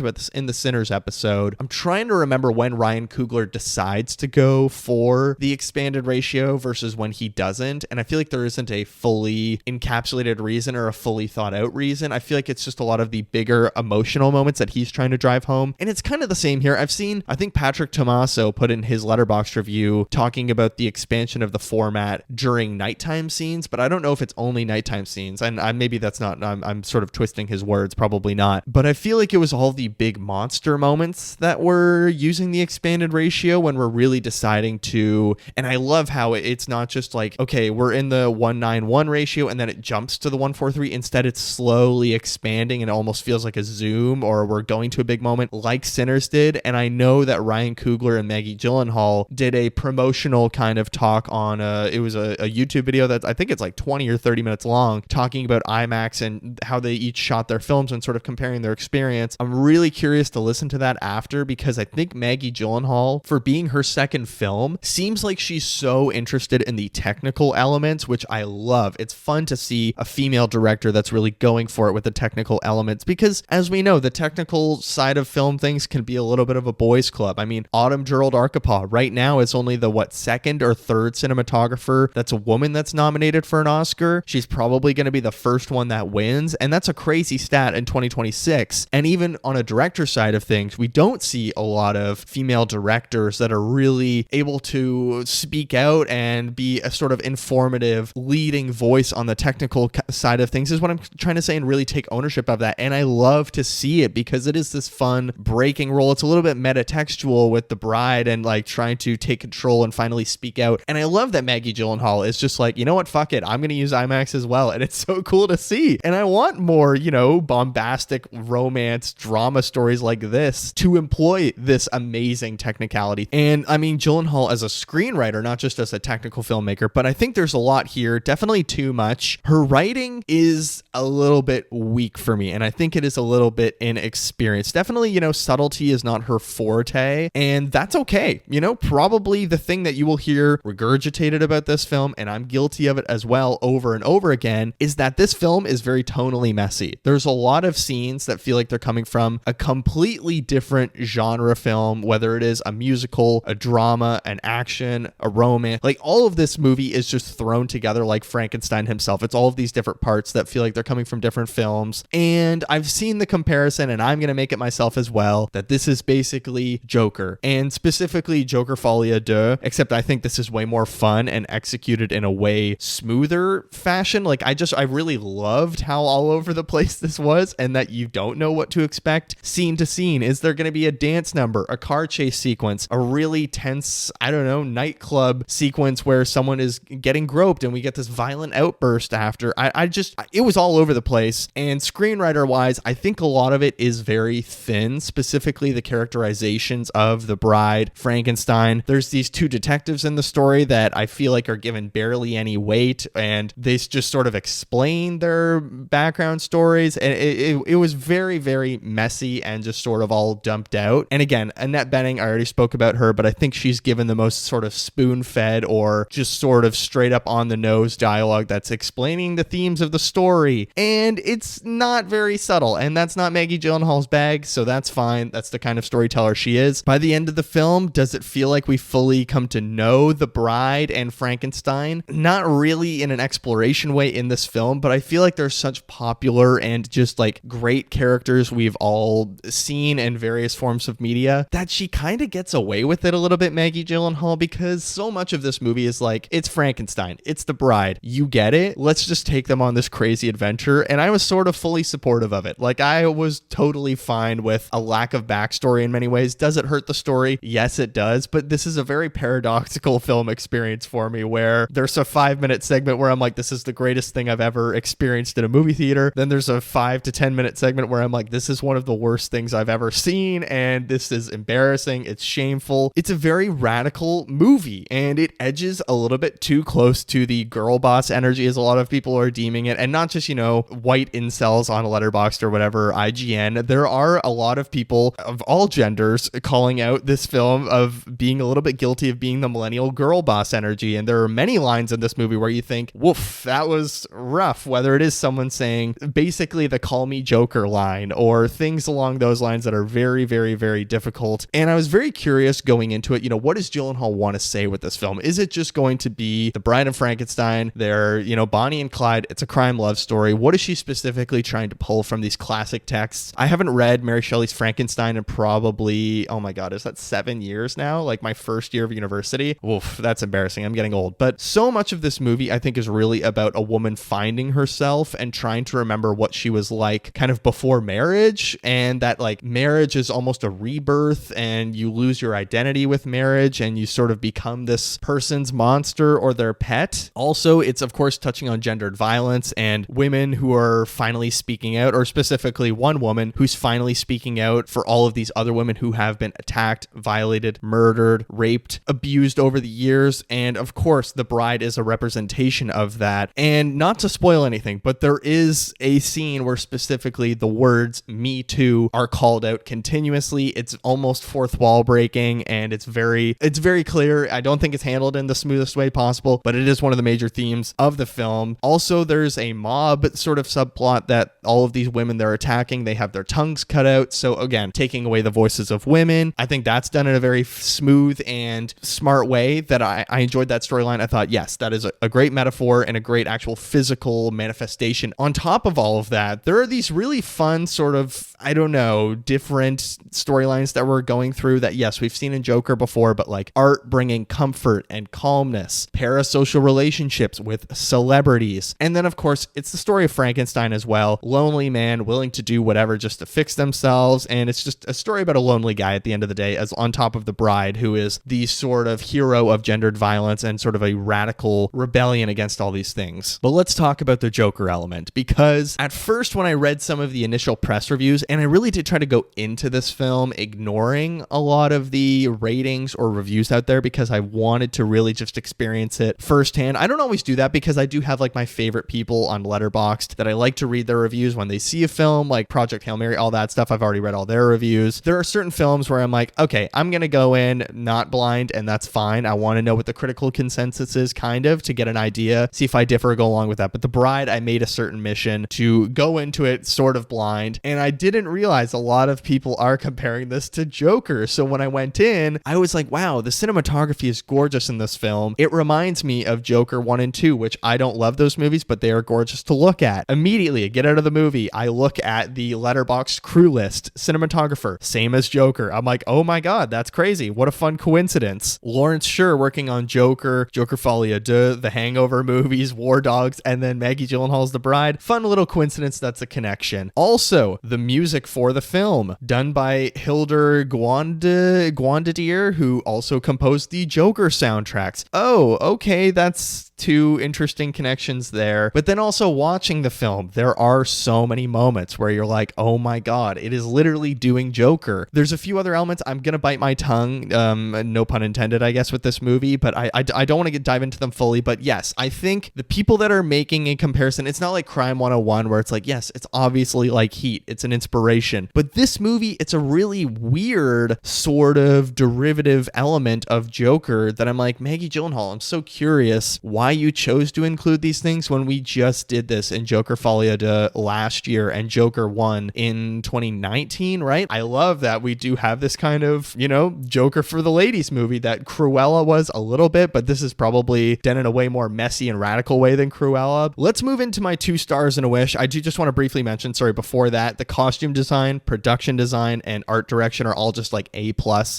about this in the Sinners episode. I'm trying to remember when Ryan Coogler decides to go for the expanded ratio versus when he doesn't, and I feel like there isn't a fully encapsulated reason or a fully thought out reason. I feel like it's just a lot of the bigger emotional moments that he's trying to drive home, and it's kind of the same here. I think Patrick Tomaso put in his Letterboxd review talking about the expansion of the format during nighttime scenes, but I don't know if it's only nighttime scenes, and maybe that's not, I'm sort of twisting his words, probably not, but I feel like it was all the big monster moments that were using the expanded ratio when we're really deciding to, and I love how it's not just like, okay, we're in the 1:9:1 ratio and then it jumps to the 1:4:3. Instead, it's slowly expanding and it almost feels like a zoom, or we're going to a big moment like Sinners did. And I know that Ryan Coogler and Maggie Gyllenhaal did a promotional kind of talk on it was a YouTube video that I think it's like 20 or 30 minutes long, talking about IMAX and how they each shot their films and sort of comparing their experience. I'm really curious to listen to that after, because I think Maggie Gyllenhaal, for being her second film, seems like she's so interested in the technical elements, which I love. It's fun to see a female director that's really going for it with the technical elements, because as we know, the technical side of film things can be a little bit of a boys club. I mean, Autumn Gerald Arkapaw right now is only the second or third cinematographer that's a woman that's nominated for an Oscar. She's probably going to be the first one that wins, and that's a crazy stat in 2026. And even on a director side of things, we don't see a lot of female directors that are really able to speak out and be a sort of informative leading voice on the technical side of things, is what I'm trying to say, and really take ownership of that. And I love to see it because it is this fun breaking role. It's a little bit metatextual with the bride and like trying to take control and finally speak out. And I love that Maggie Gyllenhaal is just like, you know what, fuck it, I'm going to use IMAX as well. And it's so cool to see. And I want more, no bombastic romance drama stories like this to employ this amazing technicality. And I mean, Gyllenhaal as a screenwriter, not just as a technical filmmaker, but I think there's a lot here, definitely too much. Her writing is a little bit weak for me, and I think it is a little bit inexperienced. Definitely, subtlety is not her forte, and that's okay. Probably the thing that you will hear regurgitated about this film, and I'm guilty of it as well over and over again, is that this film is very tonally messy. There's a lot of scenes that feel like they're coming from a completely different genre film, whether it is a musical, a drama, an action, a romance. Like, all of this movie is just thrown together like Frankenstein himself. It's all of these different parts that feel like they're coming from different films. And I've seen the comparison, and I'm going to make it myself as well, that this is basically Joker, and specifically Joker Folie à Deux, except I think this is way more fun and executed in a way smoother fashion. Like, I really loved how all over the place this was, and that you don't know what to expect scene to scene. Is there going to be a dance number, a car chase sequence, a really tense, nightclub sequence where someone is getting groped and we get this violent outburst after? It was all over the place. And screenwriter wise, I think a lot of it is very thin, specifically the characterizations of the bride, Frankenstein. There's these two detectives in the story that I feel like are given barely any weight, and they just sort of explain their background stories, and it was very, very messy and just sort of all dumped out. And again, Annette Bening, I already spoke about her, but I think she's given the most sort of spoon-fed or just sort of straight up on the nose dialogue that's explaining the themes of the story, and it's not very subtle, and that's not Maggie Gyllenhaal's bag, so that's fine. That's the kind of storyteller she is. By the end of the film, does it feel like we fully come to know the bride and Frankenstein? Not really in an exploration way in this film, but I feel like there's such popular and just like great characters we've all seen in various forms of media that she kind of gets away with it a little bit, Maggie Gyllenhaal, because so much of this movie is like, it's Frankenstein, it's the bride, you get it, let's just take them on this crazy adventure. And I was sort of fully supportive of it. Like, I was totally fine with a lack of backstory in many ways. Does it hurt the story? Yes, it does. But this is a very paradoxical film experience for me, where there's a 5-minute segment where I'm like, this is the greatest thing I've ever experienced in a movie theater. Then there's a 5 to 10 minute segment where I'm like, this is one of the worst things I've ever seen, and this is embarrassing. It's shameful. It's a very radical movie, and it edges a little bit too close to the girl boss energy, as a lot of people are deeming it, and not just, white incels on Letterboxd or whatever, IGN. There are a lot of people of all genders calling out this film of being a little bit guilty of being the millennial girl boss energy, and there are many lines in this movie where you think, woof, that was rough, whether it is someone saying basically the call me Joker line or things along those lines that are very, very, very difficult. And I was very curious going into it, what does Gyllenhaal want to say with this film? Is it just going to be the Bride of Frankenstein? They're, Bonnie and Clyde. It's a crime love story. What is she specifically trying to pull from these classic texts? I haven't read Mary Shelley's Frankenstein in probably, oh my God, is that 7 years now? Like my first year of university. Oof, that's embarrassing. I'm getting old. But so much of this movie, I think, is really about a woman finding herself and trying to remember what she was like kind of before marriage, and that like marriage is almost a rebirth, and you lose your identity with marriage and you sort of become this person's monster or their pet. Also, it's of course touching on gendered violence and women who are finally speaking out, or specifically one woman who's finally speaking out for all of these other women who have been attacked, violated, murdered, raped, abused over the years. And of course, the bride is a representation of that. And not to spoil anything, but there is a scene where specifically the words "Me Too" are called out continuously. It's almost fourth wall breaking, and it's very clear. I don't think it's handled in the smoothest way possible, but it is one of the major themes of the film. Also, there's a mob sort of subplot that all of these women they're attacking, they have their tongues cut out. So again, taking away the voices of women. I think that's done in a very smooth and smart way that I enjoyed that storyline. I thought, yes, that is a great metaphor and a great actual physical manifestation. On top of all of that, there are these really fun sort of, different storylines that we're going through that, yes, we've seen in Joker before, but like art bringing comfort and calmness, parasocial relationships with celebrities. And then of course, it's the story of Frankenstein as well. Lonely man willing to do whatever just to fix themselves. And it's just a story about a lonely guy at the end of the day, as on top of the bride, who is the sort of hero of gendered violence and sort of a radical rebellion against all these things. But let's talk about the Joker element, because at first first, when I read some of the initial press reviews, and I really did try to go into this film ignoring a lot of the ratings or reviews out there because I wanted to really just experience it firsthand. I don't always do that because I do have like my favorite people on Letterboxd that I like to read their reviews when they see a film, like Project Hail Mary, all that stuff. I've already read all their reviews. There are certain films where I'm like, okay, I'm going to go in not blind, and that's fine. I want to know what the critical consensus is, kind of, to get an idea, see if I differ or go along with that. But The Bride, I made a certain mission to go into it sort of blind, and I didn't realize a lot of people are comparing this to Joker. So when I went in, I was like, wow, the cinematography is gorgeous in this film. It reminds me of Joker 1 and 2, which I don't love those movies, but they are gorgeous to look at. Immediately, I get out of the movie, I look at the Letterboxd crew list, cinematographer, same as Joker. I'm like, oh my God, that's crazy. What a fun coincidence. Lawrence Sher working on Joker, Joker Folie à Deux, the Hangover movies, War Dogs, and then Maggie Gyllenhaal's The Bride. Fun little coincidence that's a connection. Also, the music for the film, done by Hildur Guðnadóttir, who also composed the Joker soundtracks. Oh, okay, that's two interesting connections there. But then also watching the film, there are so many moments where you're like, oh my God, it is literally doing Joker. There's a few other elements. I'm going to bite my tongue, no pun intended, I guess, with this movie, but I don't want to dive into them fully. But yes, I think the people that are making a comparison, it's not like Crime 101 where it's like, yes, it's obviously like Heat. It's an inspiration. But this movie, it's a really weird sort of derivative element of Joker that I'm like, Maggie Gyllenhaal, I'm so curious why you chose to include these things when we just did this in Joker Folie à Deux last year and Joker 1 in 2019, right? I love that we do have this kind of, Joker for the ladies movie that Cruella was a little bit, but this is probably done in a way more messy and radical way than Cruella. Let's move into my 2 stars and a wish. I do just want to briefly mention, before that, the costume design, production design, and art direction are all just like A+,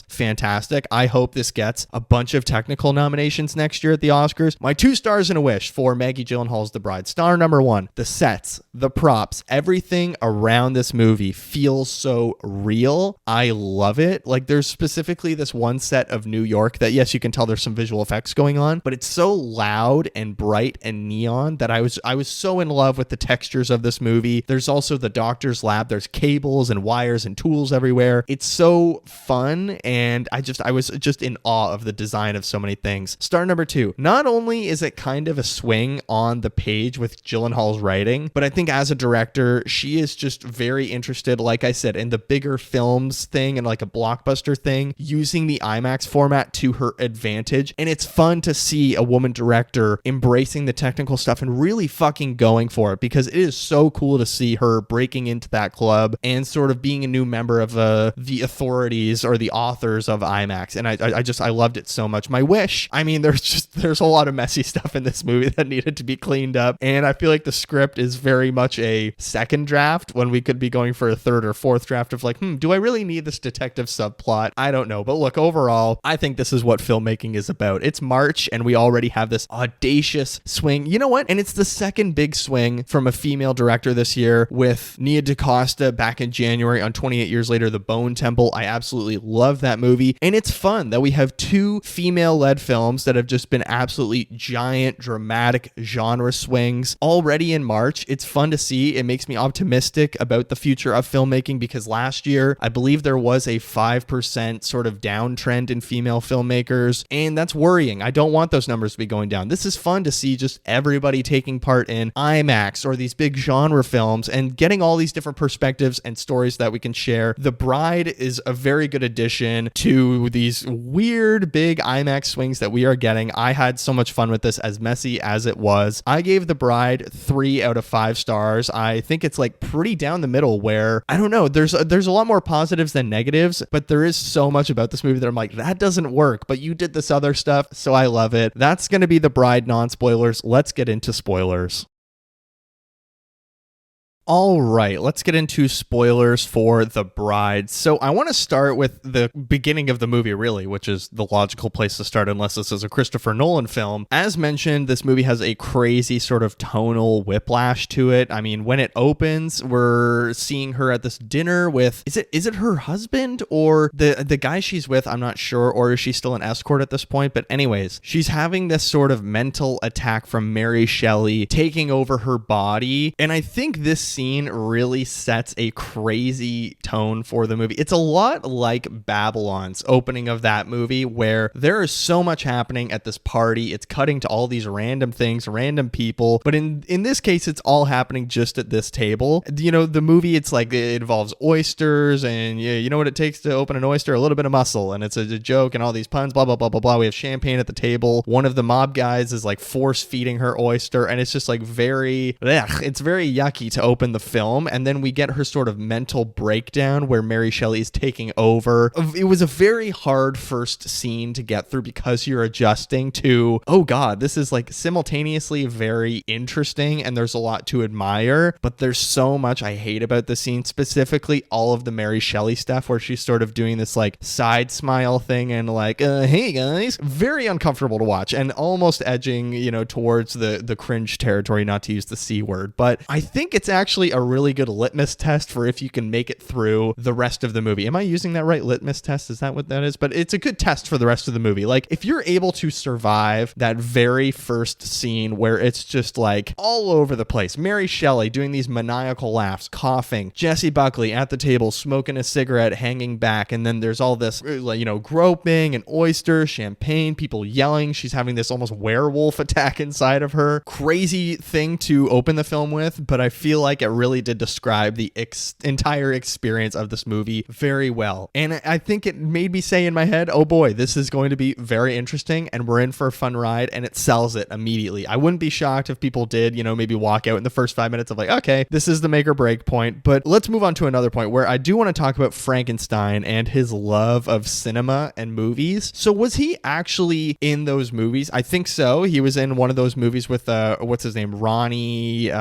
fantastic. I hope this gets a bunch of technical nominations next year at the Oscars. My 2 stars and a wish for Maggie Gyllenhaal's The Bride. Star number 1, the sets, the props, everything around this movie feels so real. I love it. Like, there's specifically this one set of New York that, yes, you can tell there's some visual effects going on, but it's so loud and bright and neon that I was so in love with the textures of this movie. There's also the doctor's lab. There's cables and wires and tools everywhere. It's so fun, and I was just in awe of the design of so many things. Star number 2, not only is it kind of a swing on the page with Gyllenhaal's writing, but I think as a director, she is just very interested, like I said, in the bigger films thing and like a blockbuster thing, using the IMAX format to her advantage. And it's fun to see a woman director embracing the technical stuff and really fucking going for it, because it is so cool to see her breaking into that club and sort of being a new member of the authorities or the authors of IMAX. And I loved it so much. My wish, I mean, there's a lot of messy stuff in this movie that needed to be cleaned up, and I feel like the script is very much a second draft when we could be going for a third or fourth draft of like, do I really need this detective subplot? I don't know. But look, overall, I think this is what filmmaking is about. It's March and we already have this audacious swing. You know what? And it's the second big swing from a female director this year, with Nia DaCosta back in January on 28 Years Later, The Bone Temple. I absolutely love that movie, and it's fun that we have 2 female-led films that have just been absolutely giant, dramatic genre swings already in March. It's fun to see. It makes me optimistic about the future of filmmaking, because last year, I believe there was a 5% sort of downtrend in female filmmakers, and that's worrying. I don't want those numbers to be going down. This is fun to see just everybody taking part in IMAX or these big genre films and getting all these different perspectives and stories that we can share. The Bride is a very good addition to these weird big IMAX swings that we are getting. I had so much fun with this, as messy as it was. I gave The Bride 3 out of 5 stars. I think it's like pretty down the middle, where I don't know, there's a lot more positives than negatives, but there is so much about this movie that I'm like, that doesn't work, but you did this other stuff, so I love it. That's going to be The Bride non-spoilers. Let's get into spoilers. All right, let's get into spoilers for The Bride. So I want to start with the beginning of the movie, really, which is the logical place to start unless this is a Christopher Nolan film. As mentioned, this movie has a crazy sort of tonal whiplash to it. I mean, when it opens, we're seeing her at this dinner with, is it her husband or the guy she's with? I'm not sure, or is she still an escort at this point? But anyways, she's having this sort of mental attack from Mary Shelley taking over her body. And I think this scene really sets a crazy tone for the movie. It's a lot like Babylon's opening of that movie, where there is so much happening at this party. It's cutting to all these random things, random people, but in this case, it's all happening just at this table. You know, the movie, it's like it involves oysters, and you know what it takes to open an oyster? A little bit of muscle, and it's a joke, and all these puns, blah blah blah blah blah. We have champagne at the table. One of the mob guys is like force feeding her oyster, and it's just like it's very yucky to open the film. And then we get her sort of mental breakdown where Mary Shelley is taking over. It was a very hard first scene to get through because you're adjusting to, oh god, this is like simultaneously very interesting and there's a lot to admire, but there's so much I hate about the scene, specifically all of the Mary Shelley stuff where she's sort of doing this like side smile thing and like, hey guys, very uncomfortable to watch and almost edging, you know, towards the cringe territory, not to use the C word. But I think it's actually a really good litmus test for if you can make it through the rest of the movie. Am I using that right? Litmus test? Is that what that is? But it's a good test for the rest of the movie. Like, if you're able to survive that very first scene where it's just like all over the place, Mary Shelley doing these maniacal laughs, coughing, Jessie Buckley at the table smoking a cigarette, hanging back, and then there's all this, you know, groping and oysters, champagne, people yelling, she's having this almost werewolf attack inside of her. Crazy thing to open the film with, but I feel like it really did describe the entire experience of this movie very well. And I think it made me say in my head, oh boy, this is going to be very interesting and we're in for a fun ride, and it sells it immediately. I wouldn't be shocked if people did, you know, maybe walk out in the first 5 minutes of like, okay, this is the make or break point. But let's move on to another point where I do want to talk about Frankenstein and his love of cinema and movies. So was he actually in those movies? I think so. He was in one of those movies with what's his name, Ronnie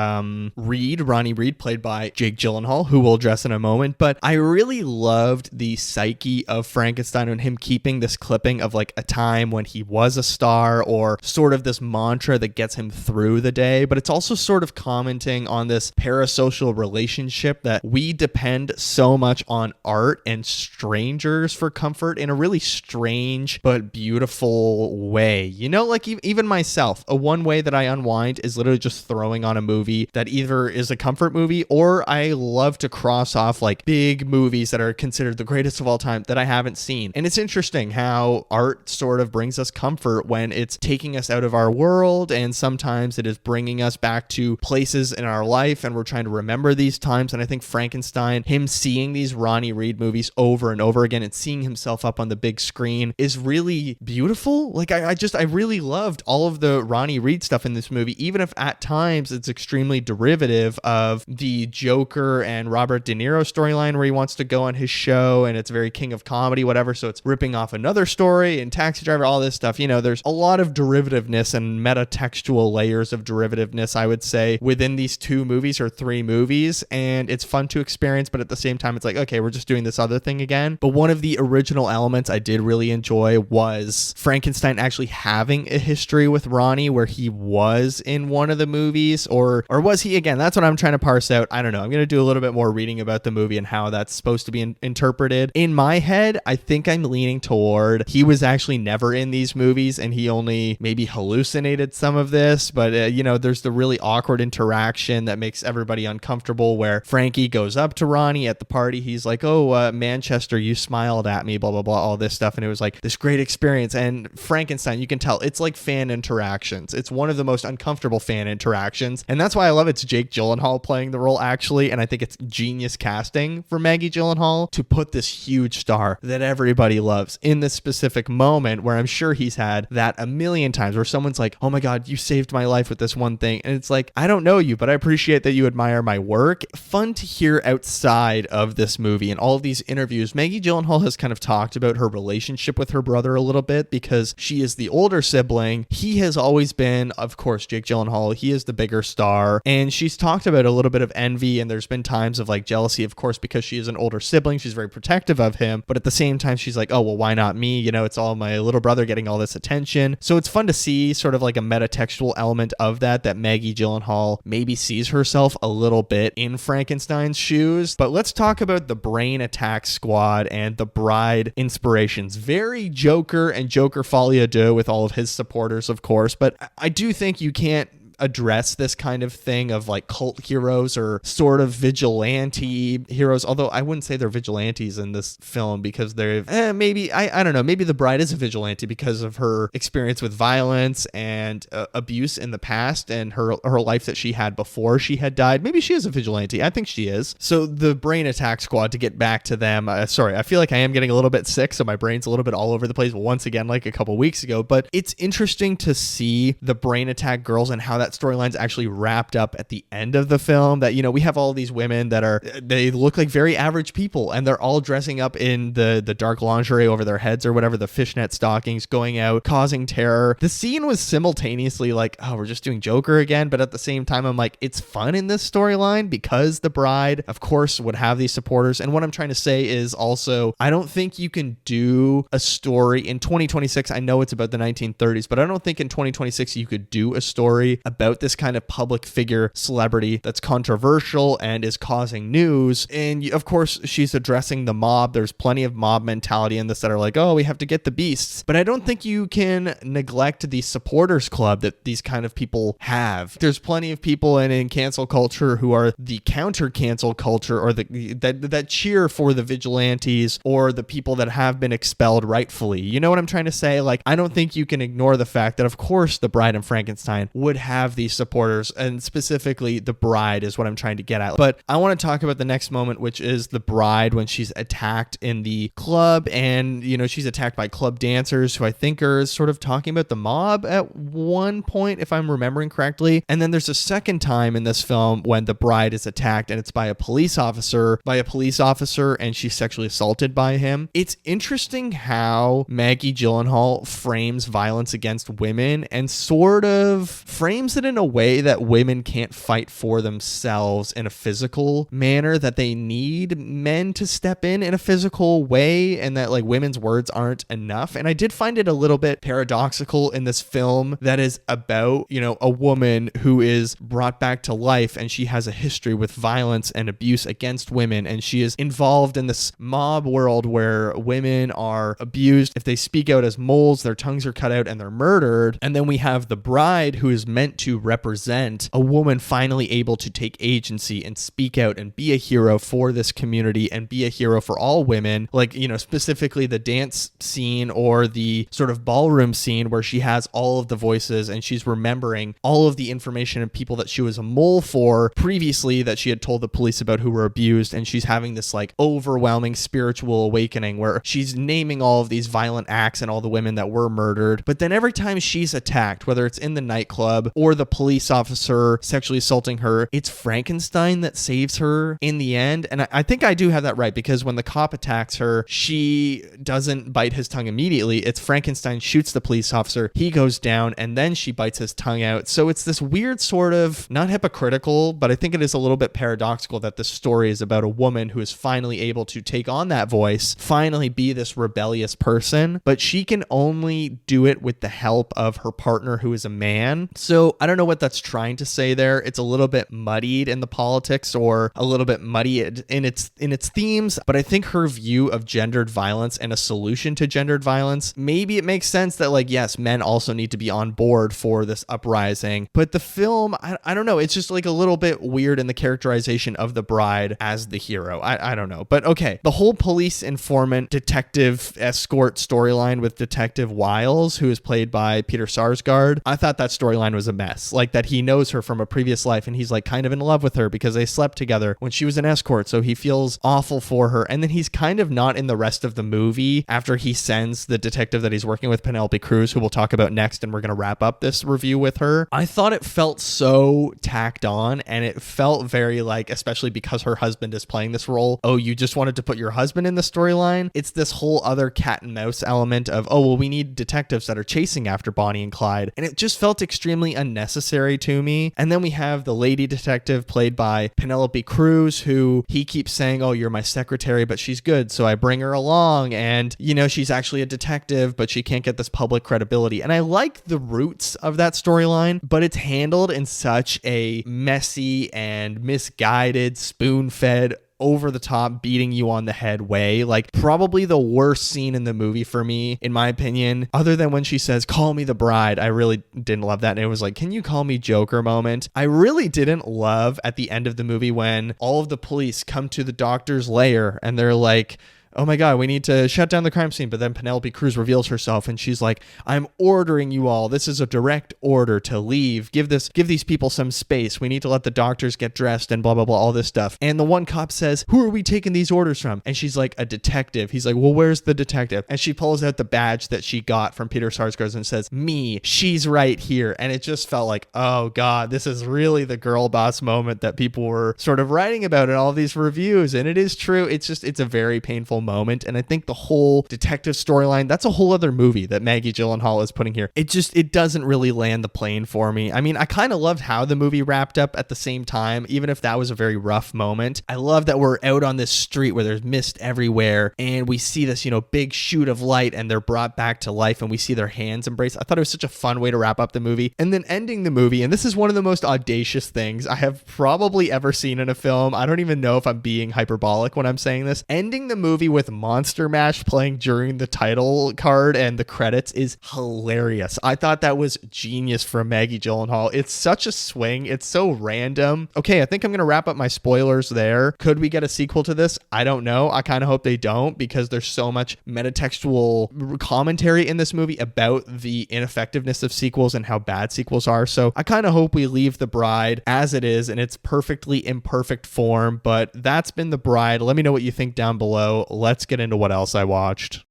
Reed, played by Jake Gyllenhaal, who we'll address in a moment. But I really loved the psyche of Frankenstein and him keeping this clipping of like a time when he was a star, or sort of this mantra that gets him through the day. But it's also sort of commenting on this parasocial relationship that we depend so much on art and strangers for comfort in a really strange but beautiful way. You know, like even myself, one way that I unwind is literally just throwing on a movie that either is a comfort movie, or I love to cross off like big movies that are considered the greatest of all time that I haven't seen. And it's interesting how art sort of brings us comfort when it's taking us out of our world, and sometimes it is bringing us back to places in our life and we're trying to remember these times. And I think Frankenstein, him seeing these Ronnie Reed movies over and over again and seeing himself up on the big screen is really beautiful. Like I really loved all of the Ronnie Reed stuff in this movie, even if at times it's extremely derivative of the Joker and Robert De Niro storyline where he wants to go on his show and it's very king of comedy, whatever. So it's ripping off another story and Taxi Driver, all this stuff. You know, there's a lot of derivativeness and metatextual layers of derivativeness, I would say, within these two movies or three movies. And it's fun to experience, but at the same time, it's like, okay, we're just doing this other thing again. But one of the original elements I did really enjoy was Frankenstein actually having a history with Ronnie where he was in one of the movies, or was he? Again, that's what I'm trying to parse out. I don't know. I'm going to do a little bit more reading about the movie and how that's supposed to be interpreted. In my head, I think I'm leaning toward he was actually never in these movies and he only maybe hallucinated some of this. But, you know, there's the really awkward interaction that makes everybody uncomfortable where Frankie goes up to Ronnie at the party. He's like, oh, Manchester, you smiled at me, blah, blah, blah, all this stuff. And it was like this great experience. And Frankenstein, you can tell it's like fan interactions. It's one of the most uncomfortable fan interactions. And that's why I love it's Jake Gyllenhaal playing the role, actually. And I think it's genius casting for Maggie Gyllenhaal to put this huge star that everybody loves in this specific moment where I'm sure he's had that a million times where someone's like, oh my God, you saved my life with this one thing. And it's like, I don't know you, but I appreciate that you admire my work. Fun to hear outside of this movie and all of these interviews. Maggie Gyllenhaal has kind of talked about her relationship with her brother a little bit because she is the older sibling. He has always been, of course, Jake Gyllenhaal, he is the bigger star. And she's talked about a little bit of envy, and there's been times of like jealousy, of course, because she is an older sibling. She's very protective of him. But at the same time, she's like, oh, well, why not me? You know, it's all my little brother getting all this attention. So it's fun to see sort of like a metatextual element of that Maggie Gyllenhaal maybe sees herself a little bit in Frankenstein's shoes. But let's talk about the Brain Attack Squad and the Bride inspirations. Very Joker and Joker folie à deux with all of his supporters, of course. But I do think you can't address this kind of thing of like cult heroes or sort of vigilante heroes, although I wouldn't say they're vigilantes in this film because they're maybe I don't know, maybe the bride is a vigilante because of her experience with violence and abuse in the past and her life that she had before she had died. Maybe she is a vigilante. I think she is. So the brain attack squad, to get back to them, sorry, I feel like I am getting a little bit sick, so my brain's a little bit all over the place once again, like a couple weeks ago, but it's interesting to see the brain attack girls and how that storyline's actually wrapped up at the end of the film. That, you know, we have all these women that they look like very average people and they're all dressing up in the dark lingerie over their heads or whatever, the fishnet stockings, going out causing terror. The scene was simultaneously like, oh, we're just doing Joker again, but at the same time I'm like, it's fun in this storyline because the bride of course would have these supporters. And what I'm trying to say is also, I don't think you can do a story in 2026. I know it's about the 1930s, but I don't think in 2026 you could do a story about this kind of public figure celebrity that's controversial and is causing news. And of course she's addressing the mob. There's plenty of mob mentality in this that are like, oh, we have to get the beasts. But I don't think you can neglect the supporters club that these kind of people have. There's plenty of people in cancel culture who are the counter cancel culture, or that cheer for the vigilantes or the people that have been expelled rightfully. You know what I'm trying to say? Like, I don't think you can ignore the fact that of course the Bride and Frankenstein would have these supporters, and specifically the bride is what I'm trying to get at. But I want to talk about the next moment, which is the bride when she's attacked in the club, and you know, she's attacked by club dancers who I think are sort of talking about the mob at one point, if I'm remembering correctly. And then there's a second time in this film when the bride is attacked and it's by a police officer, and she's sexually assaulted by him. It's interesting how Maggie Gyllenhaal frames violence against women and sort of frames it in a way that women can't fight for themselves in a physical manner, that they need men to step in a physical way, and that like women's words aren't enough. And I did find it a little bit paradoxical in this film that is about, you know, a woman who is brought back to life and she has a history with violence and abuse against women, and she is involved in this mob world where women are abused. If they speak out as moles, their tongues are cut out and they're murdered. And then we have the bride, who is meant to represent a woman finally able to take agency and speak out and be a hero for this community and be a hero for all women. Like, you know, specifically the dance scene or the sort of ballroom scene where she has all of the voices and she's remembering all of the information and people that she was a mole for previously that she had told the police about who were abused. And she's having this like overwhelming spiritual awakening where she's naming all of these violent acts and all the women that were murdered. But then every time she's attacked, whether it's in the nightclub or the police officer sexually assaulting her, it's Frankenstein that saves her in the end. And I think I do have that right, because when the cop attacks her, she doesn't bite his tongue immediately. It's Frankenstein shoots the police officer, he goes down, and then she bites his tongue out. So it's this weird sort of, not hypocritical, but I think it is a little bit paradoxical that this story is about a woman who is finally able to take on that voice, finally be this rebellious person, but she can only do it with the help of her partner, who is a man. So I don't know what that's trying to say there. It's a little bit muddied in the politics, or a little bit muddy in its themes, but I think her view of gendered violence and a solution to gendered violence, maybe it makes sense that like, yes, men also need to be on board for this uprising. But the film, I don't know, it's just like a little bit weird in the characterization of the bride as the hero. I don't know. But okay, the whole police informant detective escort storyline with Detective Wiles, who is played by Peter Sarsgaard, I thought that storyline was a mess. Like, that he knows her from a previous life and he's like kind of in love with her because they slept together when she was an escort, so he feels awful for her. And then he's kind of not in the rest of the movie after he sends the detective that he's working with, Penelope Cruz, who we'll talk about next, and we're going to wrap up this review with her. I thought it felt so tacked on, and it felt very like, especially because her husband is playing this role, oh, you just wanted to put your husband in the storyline? It's this whole other cat and mouse element of, oh, well, we need detectives that are chasing after Bonnie and Clyde. And it just felt extremely unnecessary to me. And then we have the lady detective played by Penelope Cruz, who he keeps saying, oh, you're my secretary, but she's good, so I bring her along. And, you know, she's actually a detective, but she can't get this public credibility. And I like the roots of that storyline, but it's handled in such a messy and misguided, spoon-fed over the top, beating you on the head way. Like, probably the worst scene in the movie for me, in my opinion, other than when she says, "Call me the bride." I really didn't love that. And it was like, "Can you call me Joker" moment. I really didn't love at the end of the movie when all of the police come to the doctor's lair and they're like, "Oh my God, we need to shut down the crime scene." But then Penelope Cruz reveals herself and she's like, "I'm ordering you all. This is a direct order to leave. Give these people some space. We need to let the doctors get dressed and blah, blah, blah, all this stuff." And the one cop says, "Who are we taking these orders from?" And she's like, "A detective." He's like, "Well, where's the detective?" And she pulls out the badge that she got from Peter Sarsgaard and says, "Me, she's right here." And it just felt like, oh God, this is really the girl boss moment that people were sort of writing about in all these reviews. And it is true. It's a very painful moment. And I think the whole detective storyline, that's a whole other movie that Maggie Gyllenhaal is putting here. It doesn't really land the plane for me. I mean, I kind of loved how the movie wrapped up at the same time, even if that was a very rough moment. I love that we're out on this street where there's mist everywhere and we see this, big shoot of light and they're brought back to life and we see their hands embrace. I thought it was such a fun way to wrap up the movie. And then ending the movie, and this is one of the most audacious things I have probably ever seen in a film. I don't even know if I'm being hyperbolic when I'm saying this. Ending the movie with Monster Mash playing during the title card and the credits is hilarious. I thought that was genius from Maggie Gyllenhaal. It's such a swing. It's so random. Okay, I think I'm going to wrap up my spoilers there. Could we get a sequel to this? I don't know. I kind of hope they don't because there's so much metatextual commentary in this movie about the ineffectiveness of sequels and how bad sequels are. So I kind of hope we leave The Bride as it is in its perfectly imperfect form, but that's been The Bride. Let me know what you think down below. Let's get into what else I watched.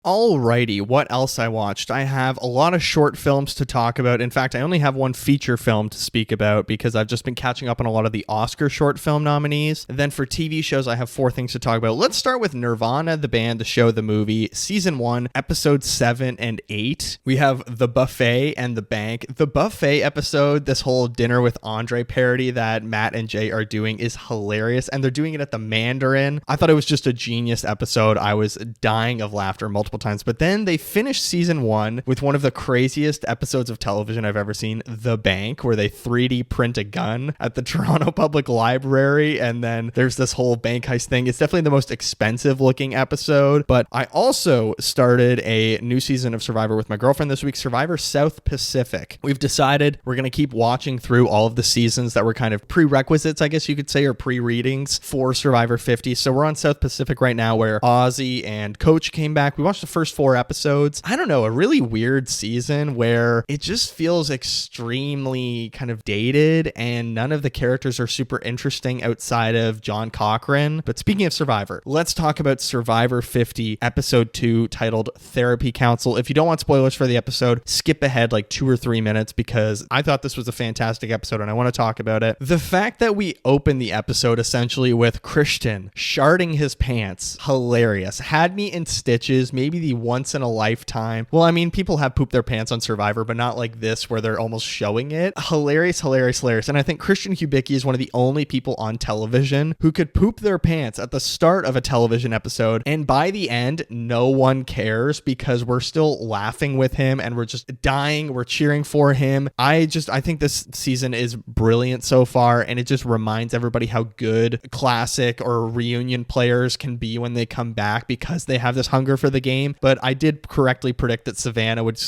Alrighty, what else I watched? I have a lot of short films to talk about. In fact, I only have one feature film to speak about because I've just been catching up on a lot of the Oscar short film nominees. And then for TV shows, I have 4 things to talk about. Let's start with Nirvana, the band, the show, the movie, season 1, episodes 7 and 8. We have The Buffet and The Bank. The Buffet episode, this whole Dinner with Andre parody that Matt and Jay are doing is hilarious. And they're doing it at the Mandarin. I thought it was just a genius episode. I was dying of laughter multiple times. But then they finished season 1 with one of the craziest episodes of television I've ever seen, The Bank, where they 3D print a gun at the Toronto Public Library. And then there's this whole bank heist thing. It's definitely the most expensive looking episode. But I also started a new season of Survivor with my girlfriend this week, Survivor South Pacific. We've decided we're going to keep watching through all of the seasons that were kind of prerequisites, I guess you could say, or pre-readings for Survivor 50. So we're on South Pacific right now where Ozzy and Coach came back. We watched the first 4 episodes. I don't know, a really weird season where it just feels extremely kind of dated and none of the characters are super interesting outside of John Cochran. But speaking of Survivor, let's talk about Survivor 50, episode 2, titled Therapy Council. If you don't want spoilers for the episode, skip ahead like 2 or 3 minutes because I thought this was a fantastic episode and I want to talk about it. The fact that we open the episode essentially with Christian sharding his pants, hilarious. Had me in stitches, maybe the once in a lifetime. Well, I mean, people have pooped their pants on Survivor, but not like this where they're almost showing it. Hilarious, hilarious, hilarious. And I think Christian Hubicki is one of the only people on television who could poop their pants at the start of a television episode. And by the end, no one cares because we're still laughing with him and we're just dying. We're cheering for him. I think this season is brilliant so far. And it just reminds everybody how good classic or reunion players can be when they come back because they have this hunger for the game. But I did correctly predict that Savannah would,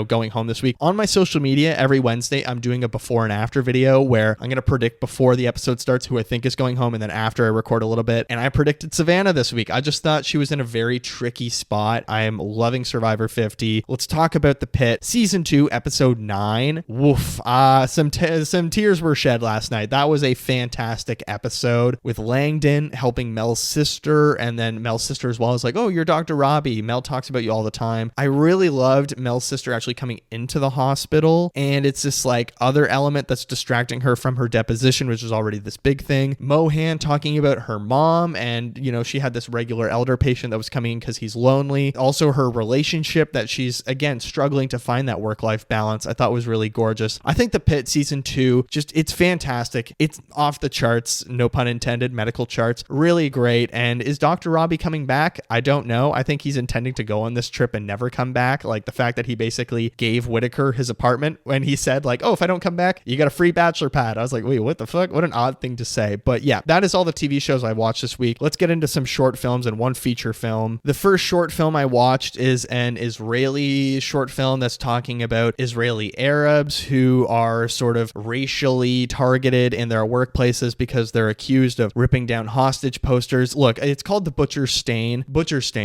going home this week. On my social media, every Wednesday, I'm doing a before and after video where I'm going to predict before the episode starts who I think is going home, and then after I record a little bit. And I predicted Savannah this week. I just thought she was in a very tricky spot. I am loving Survivor 50. Let's talk about The Pitt, season 2, episode 9. Woof. Some tears were shed last night. That was a fantastic episode with Langdon helping Mel's sister, and then Mel's sister as well is like, "Oh, you're Dr. Robbie. Mel talks about you all the time." I really loved Mel's sister actually coming into the hospital, and it's this like other element that's distracting her from her deposition, which is already this big thing. Mohan talking about her mom, and she had this regular elder patient that was coming in because he's lonely. Also her relationship that she's again struggling to find that work-life balance, I thought was really gorgeous. I think The Pitt season 2, it's fantastic. It's off the charts, no pun intended, medical charts, really great. And is Dr. Robbie coming back? I don't know. I think he's intending to go on this trip and never come back. Like the fact that he basically gave Whitaker his apartment when he said like, oh, if I don't come back, you got a free bachelor pad. I was like, wait, what the fuck? What an odd thing to say. But yeah, that is all the TV shows I watched this week. Let's get into some short films and one feature film. The first short film I watched is an Israeli short film that's talking about Israeli Arabs who are sort of racially targeted in their workplaces because they're accused of ripping down hostage posters. Look, it's called The Butcher's Stain,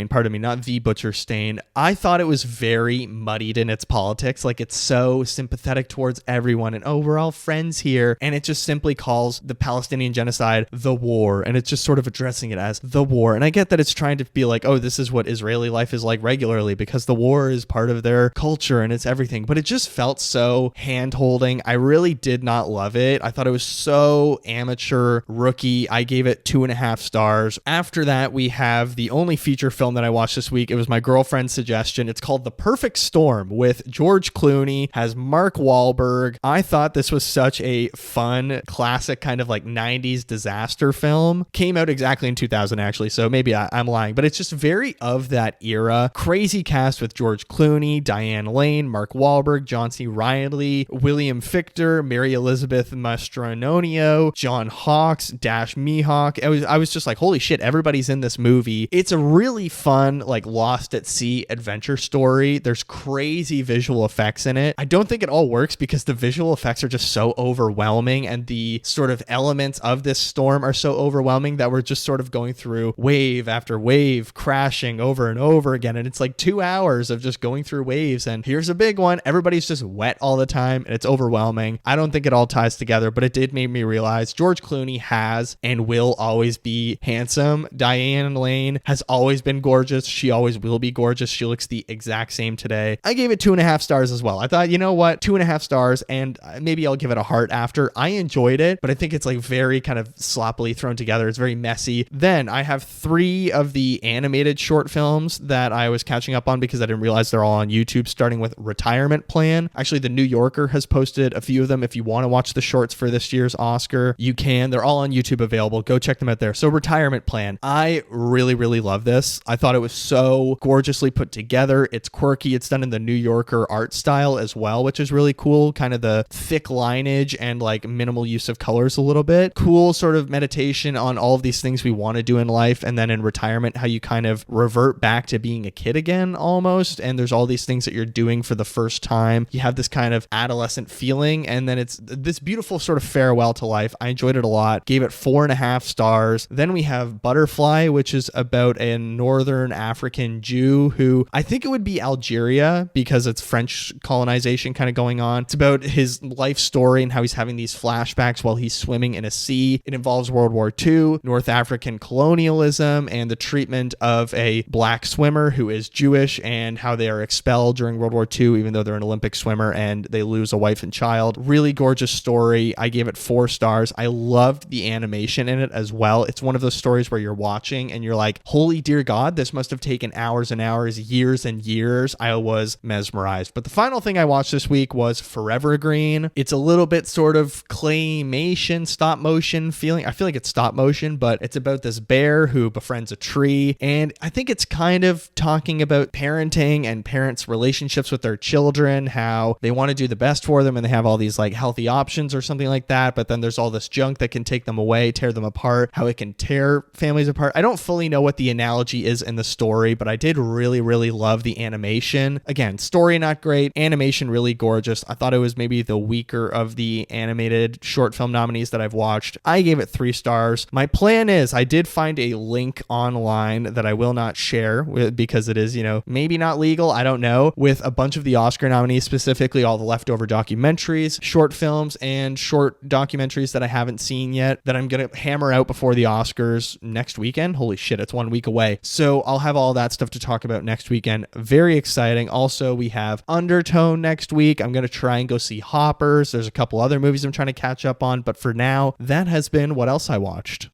pardon me, not The Butcher's Stain. I thought it was very muddied in its politics. Like it's so sympathetic towards everyone and, oh, we're all friends here. And it just simply calls the Palestinian genocide the war. And it's just sort of addressing it as the war. And I get that it's trying to be like, oh, this is what Israeli life is like regularly because the war is part of their culture and it's everything. But it just felt so hand-holding. I really did not love it. I thought it was so amateur, rookie. I gave it 2.5 stars. After that, we have the only feature film that I watched this week. It was my girlfriend's suggestion. It's called The Perfect Storm with George Clooney, has Mark Wahlberg. I thought this was such a fun, classic kind of like 90s disaster film. Came out exactly in 2000 actually, so maybe I'm lying, but it's just very of that era. Crazy cast with George Clooney, Diane Lane, Mark Wahlberg, John C. Reilly, William Fichtner, Mary Elizabeth Mastrantonio, John Hawkes, Dash Mihawk. I was just like, holy shit, everybody's in this movie. It's a really fun, like lost at sea adventure story. There's crazy visual effects in it. I don't think it all works because the visual effects are just so overwhelming and the sort of elements of this storm are so overwhelming that we're just sort of going through wave after wave, crashing over and over again. And it's like 2 hours of just going through waves. And here's a big one. Everybody's just wet all the time and it's overwhelming. I don't think it all ties together, but it did make me realize George Clooney has and will always be handsome. Diane Lane has always been gorgeous. She always will be gorgeous. She looks the exact same today. I gave it 2.5 stars as well. I thought, you know what, 2.5 stars, and maybe I'll give it a heart after. I enjoyed it, but I think it's like very kind of sloppily thrown together. It's very messy. Then I have 3 of the animated short films that I was catching up on because I didn't realize they're all on YouTube, starting with Retirement Plan. Actually, The New Yorker has posted a few of them. If you want to watch the shorts for this year's Oscar, you can. They're all on YouTube available. Go check them out there. So Retirement Plan. I really, really love this. I thought it was so gorgeously put together. It's quirky. It's done in the New Yorker art style as well, which is really cool. Kind of the thick lineage and like minimal use of colors a little bit. Cool sort of meditation on all of these things we want to do in life. And then in retirement, how you kind of revert back to being a kid again almost. And there's all these things that you're doing for the first time. You have this kind of adolescent feeling. And then it's this beautiful sort of farewell to life. I enjoyed it a lot. Gave it 4.5 stars. Then we have Butterfly, which is about a Northern African Jew who I think it would be Algeria because it's French colonization kind of going on. It's about his life story and how he's having these flashbacks while he's swimming in a sea. It involves World War II, North African colonialism, and the treatment of a black swimmer who is Jewish and how they are expelled during World War II, even though they're an Olympic swimmer and they lose a wife and child. Really gorgeous story. I gave it 4 stars. I loved the animation in it as well. It's one of those stories where you're watching and you're like, holy dear God, this must have taken hours and hours, years and years. I was mesmerized. But the final thing I watched this week was Forever Green. It's a little bit sort of claymation, stop motion feeling. I feel like it's stop motion, but it's about this bear who befriends a tree. And I think it's kind of talking about parenting and parents' relationships with their children, how they want to do the best for them and they have all these like healthy options or something like that. But then there's all this junk that can take them away, tear them apart, how it can tear families apart. I don't fully know what the analogy is in the story, but I did really, really love the animation. Again, story not great, animation really gorgeous. I thought it was maybe the weaker of the animated short film nominees that I've watched. I gave it 3 stars. My plan is I did find a link online that I will not share because it is, maybe not legal. I don't know, with a bunch of the Oscar nominees, specifically all the leftover documentaries, short films, and short documentaries that I haven't seen yet that I'm going to hammer out before the Oscars next weekend. Holy shit, it's 1 week away. So I'll have all that stuff to talk about next weekend. Very exciting. Also, we have Undertone next week. I'm going to try and go see Hoppers. There's a couple other movies I'm trying to catch up on, but for now, that has been what else I watched.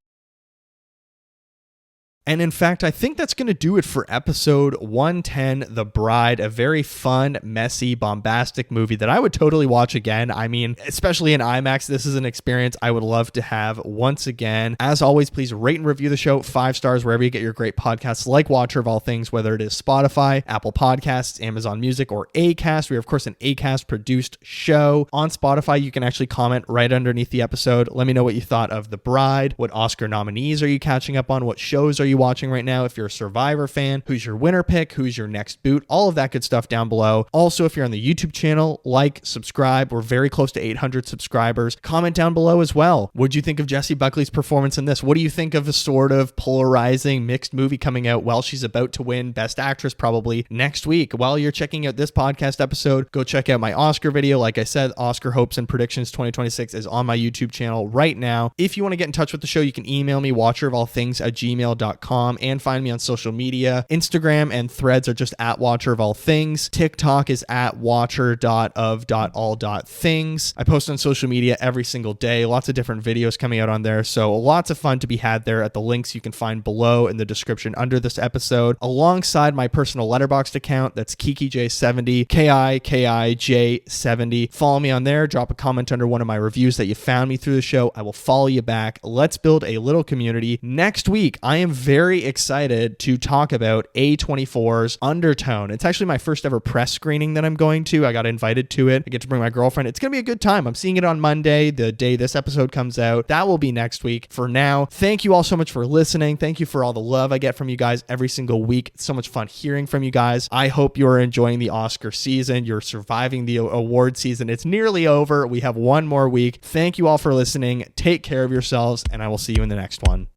And in fact, I think that's going to do it for episode 110, The Bride, a very fun, messy, bombastic movie that I would totally watch again. I mean, especially in IMAX, this is an experience I would love to have once again. As always, please rate and review the show 5 stars wherever you get your great podcasts like Watcher of All Things, whether it is Spotify, Apple Podcasts, Amazon Music, or Acast. We are, of course, an Acast produced show. On Spotify, you can actually comment right underneath the episode. Let me know what you thought of The Bride. What Oscar nominees are you catching up on? What shows are you watching right now? If you're a Survivor fan, who's your winner pick? Who's your next boot? All of that good stuff down below. Also, if you're on the YouTube channel, like, subscribe. We're very close to 800 subscribers. Comment down below as well. What'd you think of Jessie Buckley's performance in this? What do you think of a sort of polarizing mixed movie coming out while she's about to win Best Actress probably next week? While you're checking out this podcast episode, go check out my Oscar video. Like I said, Oscar Hopes and Predictions 2026 is on my YouTube channel right now. If you want to get in touch with the show, you can email me, watcherofallthings@gmail.com, and find me on social media. Instagram and Threads are just at Watcher of All Things. TikTok is at watcher.of.all.things. I post on social media every single day. Lots of different videos coming out on there. So lots of fun to be had there at the links you can find below in the description under this episode, alongside my personal Letterboxd account. That's KikiJ70, KIKIJ70. Follow me on there. Drop a comment under one of my reviews that you found me through the show. I will follow you back. Let's build a little community. Next week, I am very excited to talk about A24's Undertone. It's actually my first ever press screening that I'm going to. I got invited to it. I get to bring my girlfriend. It's going to be a good time. I'm seeing it on Monday, the day this episode comes out. That will be next week. For now, thank you all so much for listening. Thank you for all the love I get from you guys every single week. It's so much fun hearing from you guys. I hope you're enjoying the Oscar season. You're surviving the award season. It's nearly over. We have one more week. Thank you all for listening. Take care of yourselves, and I will see you in the next one.